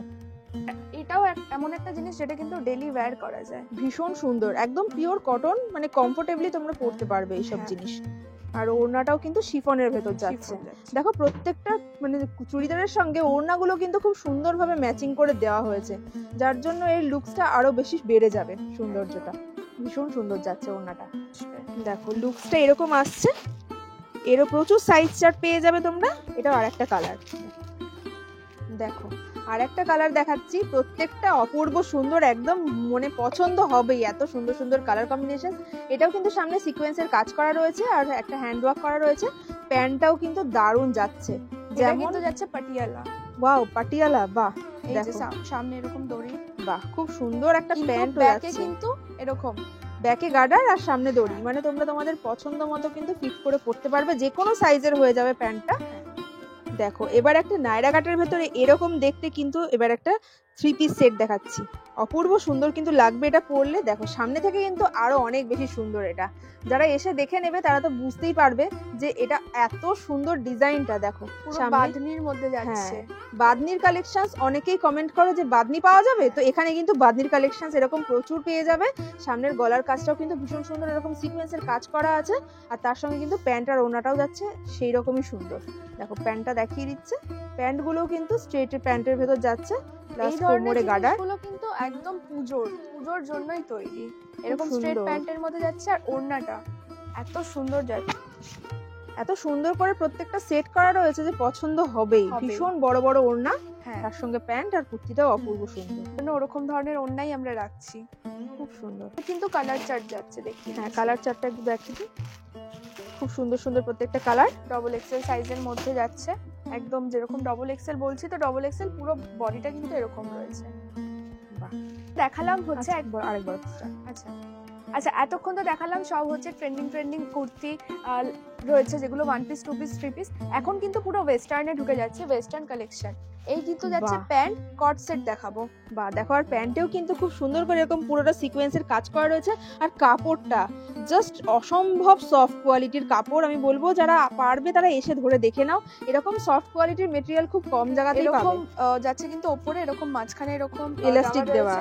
এটাও এমন একটা জিনিস যেটা কিন্তু ডেইলি ওয়্যার করা যায়। ভীষণ সুন্দর, একদম পিওর কটন, মানে কমফোর্টেবলি তোমরা পরতে পারবে এইসব জিনিস। আর ওড়নাটাও কিন্তু শিফনের ভেতর যাচ্ছে। দেখো প্রত্যেকটা মানে চুড়িদারের সঙ্গে ওড়নাগুলো কিন্তু খুব সুন্দরভাবে ম্যাচিং করে দেওয়া হয়েছে, যার জন্য এর লুকসটা আরো বেশি বেড়ে যাবে, সৌন্দর্যটা। ভীষণ সুন্দর যাচ্ছে ওড়নাটা। দেখো লুকসটা এরকম আসছে, এরও প্রচুর সাইজ চার্ট পেয়ে যাবে তোমরা। এটাও আরেকটা কালার, দেখো আরেকটা কালার দেখাচ্ছি, প্রত্যেকটা অপূর্ব সুন্দর, একদম মনে পছন্দ হবেই, এত সুন্দর সুন্দর কালার কম্বিনেশন। এটাও কিন্তু সামনে সিকোয়েন্সের কাজ করা রয়েছে আর একটা হ্যান্ড ওয়ার্ক করা রয়েছে। প্যান্টটাও কিন্তু দারুণ যাচ্ছে, যেমন যাচ্ছে পাটিয়ালা। ওয়াও পাটিয়ালা, বাহ। এই যে সামনে এরকম দড়ি, বাহ খুব সুন্দর একটা প্যান্ট ব্যাকে কিন্তু এরকম ব্যাকে গার্ডার আর সামনে দড়ি, মানে তোমরা তোমাদের পছন্দ মতো কিন্তু ফিট করে পরতে পারবে, যে কোনো সাইজের হয়ে যাবে প্যান্টটা। দেখো এবার একটা নায়রা কাটের ভেতরে এরকম দেখতে কিন্তু এবার একটা 3 পিস সেট দেখাচ্ছি, অপূর্ব সুন্দর কিন্তু লাগবে এটা পরলে। দেখো সামনে থেকে কিন্তু আরো অনেক বেশি সুন্দর, এটা যারা এসে দেখে নেবে তারা তো বুঝতেই পারবে যে এটা এত সুন্দর ডিজাইনটা। দেখো পুরো বাঁধনির মধ্যে যাচ্ছে। বাঁধনির কালেকশনস অনেকেই কমেন্ট করো যে বাঁধনি পাওয়া যাবে, তো এখানে কিন্তু বাঁধনির কালেকশনস এরকম প্রচুর পেয়ে যাবে। সামনের গলার কাজটাও কিন্তু ভীষণ সুন্দর, এরকম সিকোয়েন্সের কাজ করা আছে, আর তার সঙ্গে কিন্তু প্যান্ট আর ওড়নাটাও যাচ্ছে সেই রকমই সুন্দর। দেখো প্যান্টটা দেখিয়ে দিচ্ছে, প্যান্ট গুলোও কিন্তু স্ট্রেট প্যান্টের ভেতর যাচ্ছে, এই ধরনের জিনিসগুলো কিন্তু একদম পুজোর জন্যই তৈরি। এরকম স্ট্রেট প্যান্টের মধ্যে যাচ্ছে, আর ওড়নাটা এত সুন্দর যাচ্ছে, এত সুন্দর করে প্রত্যেকটা সেট করা রয়েছে যে পছন্দ হবেই। ভীষণ বড় বড় ওড়না, তার সঙ্গে প্যান্ট আর কুর্তিটাও অপূর্ব সুন্দর। ওরকম ধরনের ওড়নাই আমরা রাখছি, খুব সুন্দর। কিন্তু কালার চার্ট যাচ্ছে, দেখি। হ্যাঁ কালার চার্টটা একটু দেখি, খুব সুন্দর সুন্দর প্রত্যেকটা কালার। ডবল এক্সেল সাইজের মধ্যে যাচ্ছে, একদম যেরকম ডবল এক্সেল বলছি, তো ডবল এক্সেল পুরো বডিটা কিন্তু এরকম রয়েছে। বাহ দেখালাম হচ্ছে আরেকবার। আচ্ছা আচ্ছা, এতক্ষণ তো দেখালাম সব হচ্ছে ট্রেন্ডিং কুর্তি রয়েছে, যেগুলো 1 পিস 2 পিস 3 পিস। এখন কিন্তু পুরো ওয়েস্টার্নে ঢুকে যাচ্ছে, ওয়েস্টার্ন কালেকশন। এই কিন্তু যাচ্ছে প্যান্ট কট সেট দেখাবো। বা দেখো আর প্যান্টেও কিন্তু খুব সুন্দর করে এরকম পুরোটা সিকোয়েন্সের কাজ করা রয়েছে, আর কাপড়টা জাস্ট অসম্ভব সফট কোয়ালিটির কাপড়। আমি বলবো যারা পারবে তারা এসে ধরে দেখে নাও, এরকম সফট কোয়ালিটির মেটেরিয়াল খুব কম জায়গাতেই পাবে। এরকম যাচ্ছে কিন্তু ওপরে এরকম মাঝখানে এরকম ইলাস্টিক দেওয়া,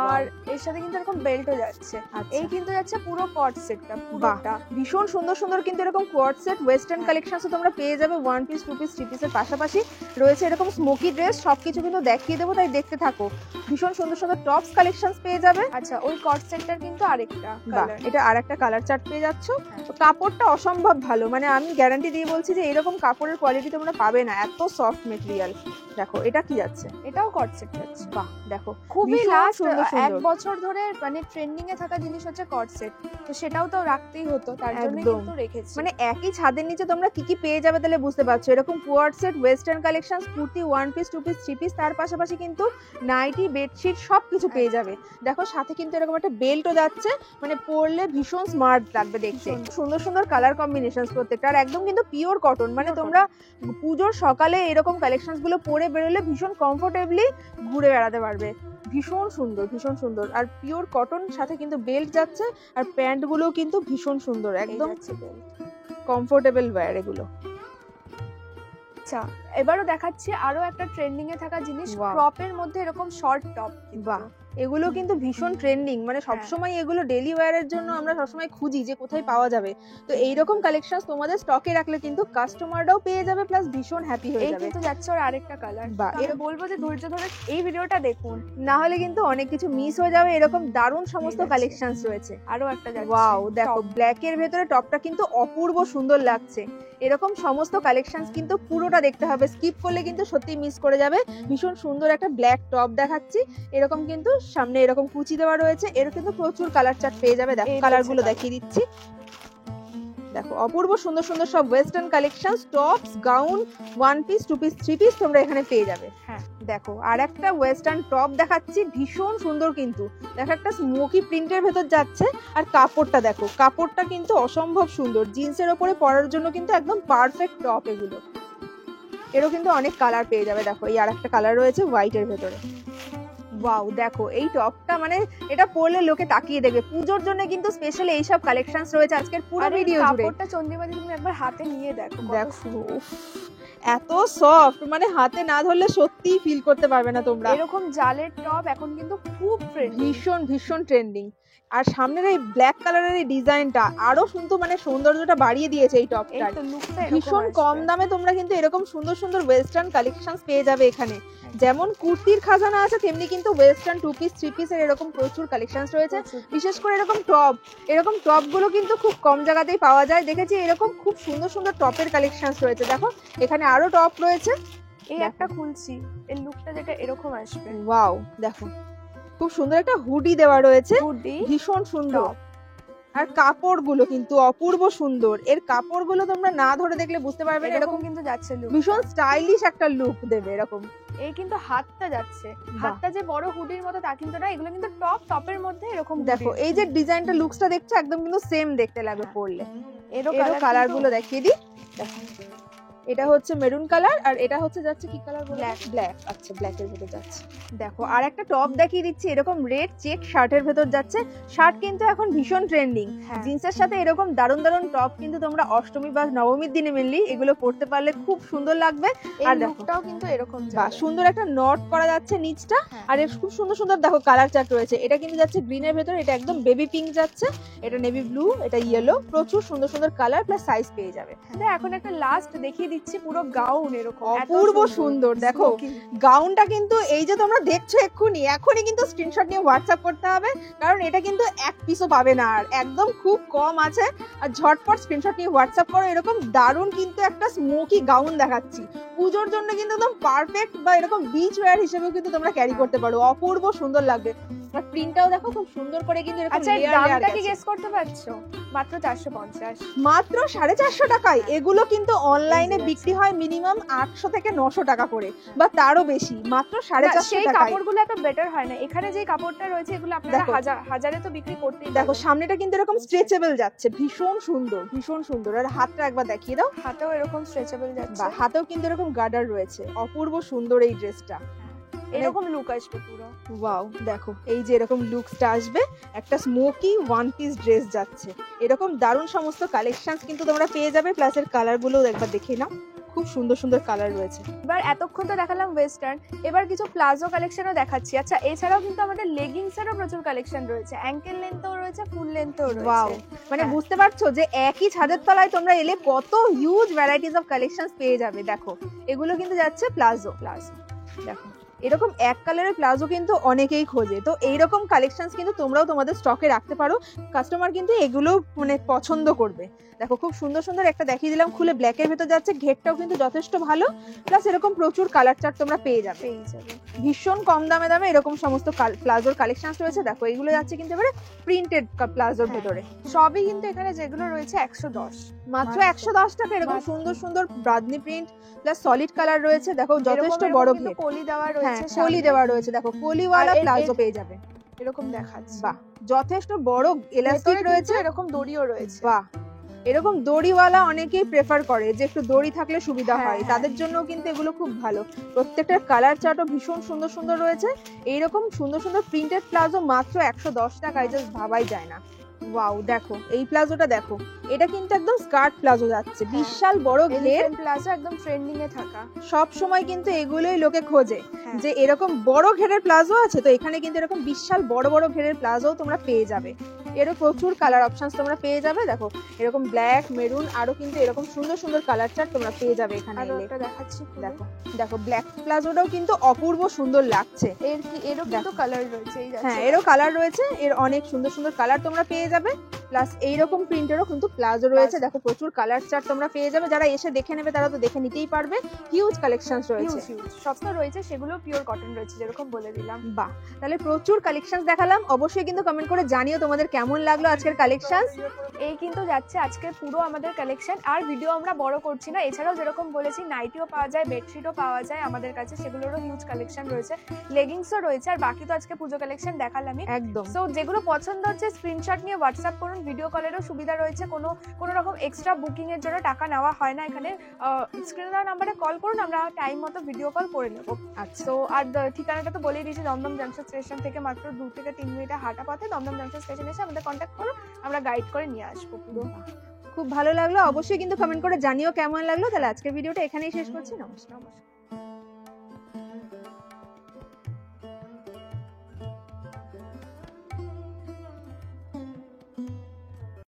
আর এর সাথে কিন্তু এরকম বেল্টও যাচ্ছে। এই কিন্তু যাচ্ছে পুরো কট সেটটা, পুরোটা ভীষণ সুন্দর সুন্দর কিন্তু এরকম কোয়াড সেট ওয়েস্টার্ন কালেকশনস তোমরা পেয়ে যাবে। 1 পিস 2 পিস 3 পিসের পাশাপাশি রয়েছে এরকম স্মোকি ড্রেস, সবকিছু কিন্তু দেখিয়ে দেবো, তাই দেখতে থাকো। ভীষণ সুন্দর সুন্দর টপস কালেকশনস পেয়ে যাবে। আচ্ছা ওই কট সেটটার কিন্তু আরেকটা কালার, এটা আরেকটা কালার চার্ট পেয়ে যাচ্ছ। কাপড়টা অসম্ভব ভালো, মানে আমি গ্যারান্টি দিয়ে বলছি যে এরকম কাপড়ের কোয়ালিটি তোমরা পাবে না, এত সফট মেটেরিয়াল। দেখো এটা কি যাচ্ছে, এটাও কট সেট যাচ্ছে। বাহ দেখো খুবই লাস্ট 1 বছর ধরে মানে ট্রেন্ডিং এ থাকা জিনিস হচ্ছে কট সেট, তো সেটাও তো রাখতেই হতো, তার জন্য কিন্তু রেখেছি। মানে একই ছাদের নিচে তোমরা কি কি পেয়ে যাবে তাহলে বুঝতে পারছো। এরকম quad set western collections, kurti 1 piece 2 piece 3 piece, তার পাশাপাশি কিন্তু নাইটি বেডশিট সবকিছু পেয়ে যাবে। দেখো সাথে কিন্তু এরকম একটা বেল্টও যাচ্ছে, মানে পরলে ভীষণ স্মার্ট লাগবে দেখতে। সুন্দর সুন্দর কালার কম্বিনেশনস প্রত্যেকটা, আর একদম কিন্তু পিওর কটন, মানে তোমরা পুজোর সকালে এরকম কালেকশনস গুলো পরে বেরোলে ভীষণ কমফোর্টেবলি ঘুরে বেড়াতে পারবে। ভীষণ সুন্দর ভীষণ সুন্দর, আর পিওর কটন, সাথে কিন্তু বেল্ট যাচ্ছে, আর প্যান্ট গুলো কিন্তু ভীষণ সুন্দর, একদম কমফোর্টেবল ওয়্যার এগুলো। আচ্ছা এবারও দেখাচ্ছি আরো একটা ট্রেন্ডিং এ থাকা জিনিস, ক্রপের মধ্যে এরকম শর্ট টপ। বাহ এগুলো কিন্তু ভীষণ ট্রেন্ডিং, মানে সবসময় এগুলো ডেইলি ওয়্যারের জন্য আমরা সবসময় খুঁজি যে কোথায় পাওয়া যাবে। তো এইরকম কালেকশন তোমাদের স্টকে রাখলে কিন্তু কাস্টমাররাও পেয়ে যাবে, প্লাস ভীষণ হ্যাপি হয়ে যাবে। এই কিন্তু যাচ্ছে ওর আরেকটা কালার। এটা বলবো যে ধৈর্য ধরে এই ভিডিওটা দেখুন, না হলে কিন্তু অনেক কিছু মিস হয়ে যাবে। এরকম দারুণ সমস্ত কালেকশনস রয়েছে। আরো একটা যাচ্ছে, ওয়াও দেখো ব্ল্যাক এর ভেতরে টপটা কিন্তু অপূর্ব সুন্দর লাগছে। এরকম সমস্ত কালেকশনস কিন্তু পুরোটা দেখতে হবে, স্কিপ করলে কিন্তু সত্যি মিস করে যাবে। ভীষণ সুন্দর একটা ব্ল্যাক টপ দেখাচ্ছি, এরকম কিন্তু সামনে এরকম কুচি দেওয়া রয়েছে। এর কিন্তু প্রচুর কালার চার্ট পেয়ে যাবে, দেখো কালার গুলো দেখিয়ে দিচ্ছি। দেখো অপূর্ব সুন্দর সুন্দর সব western collection, tops, gown, one piece, two piece, three piece তোমরা এখানে পেয়ে যাবে। হ্যাঁ দেখো আর একটা ওয়েস্টার্ন টপ দেখাচ্ছি, ভীষণ সুন্দর কিন্তু। দেখো একটা স্মোকি প্রিন্টের ভেতর যাচ্ছে, আর কাপড়টা দেখো, কাপড়টা কিন্তু অসম্ভব সুন্দর, জিন্সের ওপরে পরার জন্য কিন্তু একদম পারফেক্ট টপ এগুলো। এরও কিন্তু অনেক কালার পেয়ে যাবে। দেখো এই আর একটা কালার রয়েছে হোয়াইটের ভেতরে। ওয়াও দেখো এই টপটা মানে এটা পরলে লোকে তাকিয়ে দেখবে। পুজোর জন্য কিন্তু স্পেশাল এইসব কালেকশনস রয়েছে আজকের পুরো ভিডিও জুড়ে। কাপড়টা চন্দ্রিমাদি তুমি একবার হাতে নিয়ে দেখো, দেখো উফ, এত সফট, মানে হাতে না ধরলে সত্যিই ফিল করতে পারবে না তোমরা। এরকম জালের টপ এখন কিন্তু খুব ভীষণ ভীষণ ট্রেন্ডিং। আর সামনের এই ব্ল্যাক কালারের এই ডিজাইনটা আরো কিন্তু মানে সৌন্দর্যটা বাড়িয়ে দিয়েছে এই টপটা। ভীষণ কম দামে তোমরা কিন্তু এরকম সুন্দর সুন্দর ওয়েস্টার্ন কালেকশনস পেয়ে যাবে এখানে। যেমন কুর্তির খাজানা আছে, তেমনি কিন্তু ওয়েস্টার্ন টু পিস, থ্রি পিসের এরকম প্রচুর কালেকশনস রয়েছে। বিশেষ করে এরকম টপ গুলো কিন্তু খুব কম জায়গাতেই পাওয়া যায়। দেখেছি এরকম খুব সুন্দর সুন্দর টপের কালেকশনস রয়েছে। দেখো এখানে আরো টপ রয়েছে। এই একটা খুলছি, এর লুকটা যেটা এরকম আসবে। ওয়াও দেখো খুব সুন্দর একটা হুডি দেওয়া রয়েছে, হুডি ভীষণ সুন্দর। আর কাপড়গুলো কিন্তু অপূর্ব সুন্দর। এর কাপড়গুলো তোমরা না ধরে দেখলে বুঝতে পারবে না, এরকম কিন্তু যাচ্ছে লুক, ভীষণ স্টাইলিশ একটা লুক দেবে এরকম। এই কিন্তু হাতটা যাচ্ছে, হাতটা যে বড় হুডির মতো তা কিন্তু না, এগুলো কিন্তু টপের মধ্যে এরকম। দেখো এই যে ডিজাইনটা, লুকসটা দেখছো একদম কিন্তু সেম দেখতে লাগবে পরলে। এরও কালার গুলো দেখিয়ে দিই। দেখো এটা হচ্ছে মেরুন কালার, আর এটা হচ্ছে যাচ্ছে কি কালার? ব্ল্যাক। আচ্ছা ব্ল্যাকের ভেতর যাচ্ছে। দেখো আর একটা টপ দেখিয়ে দিচ্ছি, এরকম রেড চেক শার্টের ভেতর যাচ্ছে। শার্ট কিন্তু এখন ভীষণ ট্রেন্ডিং। জিন্সের সাথে এরকম দারুণ দারুণ টপ কিন্তু তোমরা অষ্টমী বা নবমীর দিনে মেনলি এগুলো পরতে পারলে খুব সুন্দর লাগবে। আর লুকটাও কিন্তু এরকম সুন্দর একটা নট করা যাচ্ছে নিচটা। আর এর খুব সুন্দর সুন্দর দেখো কালার চার্ট রয়েছে। এটা কিন্তু যাচ্ছে গ্রিনের ভেতর, এটা একদম বেবি পিঙ্ক যাচ্ছে, এটা নেভি ব্লু, এটা ইয়েলো। প্রচুর সুন্দর সুন্দর কালার প্লাস সাইজ পেয়ে যাবে। এখন একটা লাস্ট দেখিয়ে দিচ্ছি, পুরো গাউন এরকম অপূর্ব সুন্দর। দেখো গাউনটা কিন্তু এই যে তোমরা দেখছো এখনই কিন্তু স্ক্রিনশট নিয়ে হোয়াটসঅ্যাপ করতে হবে, কারণ এটা কিন্তু এক পিসও পাবে না, আর একদম খুব কম আছে। আর ঝটপট স্ক্রিনশট নিয়ে হোয়াটসঅ্যাপ করো। এরকম দারুণ কিন্তু একটা স্মোকি গাউন দেখাচ্ছি, পুজোর জন্য কিন্তু একদম পারফেক্ট, বা এরকম বিচ ওয়্যার হিসেবেও কিন্তু তোমরা ক্যারি করতে পারো। অপূর্ব সুন্দর লাগবে। আর প্রিন্টটাও দেখো খুব সুন্দর করে কিন্তু এরকম লেয়ার লেয়ার। দামটা কি গেস করতে পারছো? মাত্র 450, মাত্র 450 টাকায়। এগুলো কিন্তু অনলাইনে বিক্রি হয় মিনিমাম 800 থেকে 900 টাকা করে, বা তারও বেশি। মাত্র 450 টাকায়। কাপড়গুলো এত বেটার হয় না। এখানে যে কাপড়টা রয়েছে এগুলো আপনারা হাজারে তো বিক্রি করতেই। দেখো সামনেটা কিন্তু এরকম স্ট্রেচেবল যাচ্ছে, ভীষণ সুন্দর ভীষণ সুন্দর। আর হাতটা একবার দেখিয়ে দাও। হাতেও এরকম স্ট্রেচেবল যাচ্ছে, হাতেও কিন্তু এরকম গার্ডার রয়েছে। অপূর্ব সুন্দর এই ড্রেসটা, এরকম লুক আসবে পুরো। ওয়াও দেখো এই যে এরকম লুকসটা আসবে, একটা স্মোকি ওয়ান পিস ড্রেস যাচ্ছে। এরকম দারুণ সমস্ত কালেকশনস কিন্তু তোমরা পেয়ে যাবে। প্লাস এর কালারগুলো একবার দেখে নাও, খুব সুন্দর সুন্দর কালার রয়েছে। এবার এতক্ষণ তো দেখালাম ওয়েস্টার্ন, এবার কিছু প্লাজো কালেকশনও দেখাচ্ছি। আচ্ছা এছাড়াও কিন্তু আমাদের লেগিংসেরও প্রচুর কালেকশন রয়েছে, অ্যাঙ্কেল লেন্থও রয়েছে, ফুল লেন্থও রয়েছে। ওয়াও মানে বুঝতে পারছো যে একই ছাদের তলায় তোমরা এলে কত হিউজ ভ্যারাইটিস অফ কালেকশনস পেয়ে যাবে। দেখো এগুলো কিন্তু যাচ্ছে প্লাজো। দেখো এরকম এক কালারের প্লাজো কিন্তু অনেকেই খোঁজে, তো এইরকম কালেকশনস কিন্তু তোমরাও তোমাদের স্টকে রাখতে পারো। কাস্টমার কিন্তু এগুলো মানে পছন্দ করবে। দেখো খুব সুন্দর সুন্দর একটা দেখিয়ে দিলাম খুলে, ব্ল্যাকের ভেতর যাচ্ছে। ঘেরটাও কিন্তু যথেষ্ট ভালো, প্লাস এরকম প্রচুর কালার চার্ট তোমরা পেয়ে যাবে। ভীষণ কম দামে এরকম সমস্ত প্লাজোর কালেকশনস রয়েছে। দেখো এগুলো যাচ্ছে কিন্তু এবারে প্রিন্টেড প্লাজোর ভেতরে। সবই কিন্তু এখানে যেগুলো রয়েছে 110, মাত্র 110 টাকা। এরকম সুন্দর সুন্দর ব্রাদনি প্রিন্ট প্লাস সলিড কালার রয়েছে। দেখো যথেষ্ট বড় ঘের, কলি দেওয়া রয়েছে, কলি দেওয়া রয়েছে। দেখো কলিওয়ালা প্লাজো পেয়ে যাবে, এরকম দেখাচ্ছে। বাহ যথেষ্ট বড় এলাস্টিক রয়েছে, এরকম দড়িও রয়েছে। বাহ এরকম দড়িওয়ালা অনেকেই প্রেফার করে যে একটু দড়ি থাকলে সুবিধা হয়, তাদের জন্য কিন্তু এগুলো খুব ভালো। প্রত্যেকটার কালার চার্টও ভীষণ সুন্দর সুন্দর রয়েছে। এইরকম সুন্দর সুন্দর প্রিন্টেড প্লাজো মাত্র 110 টাকায়, জাস্ট ভাবাই যায় না। ওয়াও দেখো এই প্লাজোটা দেখো, এটা কিন্তু একদম স্কার্ট প্লাজো যাচ্ছে, বিশাল বড় ঘের প্লাজো, একদম ট্রেন্ডিং এ থাকা। সব সময় কিন্তু এগুলোই লোকে খোঁজে যে এরকম বড় ঘেরের প্লাজো আছে, তো এখানে কিন্তু এরকম বিশাল বড় বড় ঘেরের প্লাজো তোমরা পেয়ে যাবে। এরও প্রচুর কালার অপশনস তোমরা পেয়ে যাবে। দেখো এরকম ব্ল্যাক, মেরুন, আরো কিন্তু এরকম সুন্দর সুন্দর কালার চার্ট তোমরা পেয়ে যাবে এখানে এলে। দেখাচ্ছি দেখো দেখো ব্ল্যাক প্লাজোটাও কিন্তু অপূর্ব সুন্দর লাগছে। এরও কিন্তু কালার রয়েছে। হ্যাঁ এরও কালার রয়েছে, এর অনেক সুন্দর সুন্দর কালার তোমরা পেয়ে যাবে। প্লাস এইরকম প্রিন্টেরও কিন্তু প্লাজো রয়েছে। দেখো প্রচুর কালার চার্ট তোমরা পেয়ে যাবে, যারা এসে দেখে নেবে তারা তো দেখে নিতেই পারবে। হিউজ কালেকশনস রয়েছে, সবটা রয়েছে, সেগুলো পিওর কটন রয়েছে যেরকম বলে দিলাম। বাহ, তাহলে প্রচুর কালেকশনস দেখালাম। অবশ্যই কিন্তু কমেন্ট করে জানিও তোমাদের কেমন লাগলো আজকের কালেকশনস। এই কিন্তু যাচ্ছে আজকে পুরো আমাদের কালেকশন, আর ভিডিও আমরা বড় করছি না। এছাড়াও যেরকম বলেছি নাইটিও পাওয়া যায়, বেডশিটও পাওয়া যায় আমাদের কাছে, সেগুলোরও হিউজ কালেকশন রয়েছে, লেগিংসও রয়েছে। আর বাকি তো আজকে পুজো কালেকশন দেখালামই একদম। সো যেগুলো পছন্দ হচ্ছে স্ক্রিনশট নিয়ে হোয়াটসঅ্যাপ করুন। ভিডিও কলেরও সুবিধা রয়েছে, কোনো রকম এক্সট্রা বুকিং এর জন্য টাকা নেওয়া হয় না এখানে। স্ক্রিনে দেওয়া নাম্বারে কল করুন, আমরা টাইম মতো ভিডিও কল করে নেবো। আচ্ছা, তো আর ঠিকানাটা তো বলেই দিয়েছি, দমদম জাংশন স্টেশন থেকে মাত্র 2 থেকে 3 মিনিটের হাঁটা পথে দমদম জাংশন স্টেশন এসে আমাদের কন্ট্যাক্ট করুন, আমরা গাইড করে নিয়ে আসবো পুরো। খুব ভালো লাগলো। অবশ্যই কিন্তু কমেন্ট করে জানিও কেমন লাগলো। তাহলে আজকের ভিডিওটা এখানেই শেষ করছি। নমস্কার।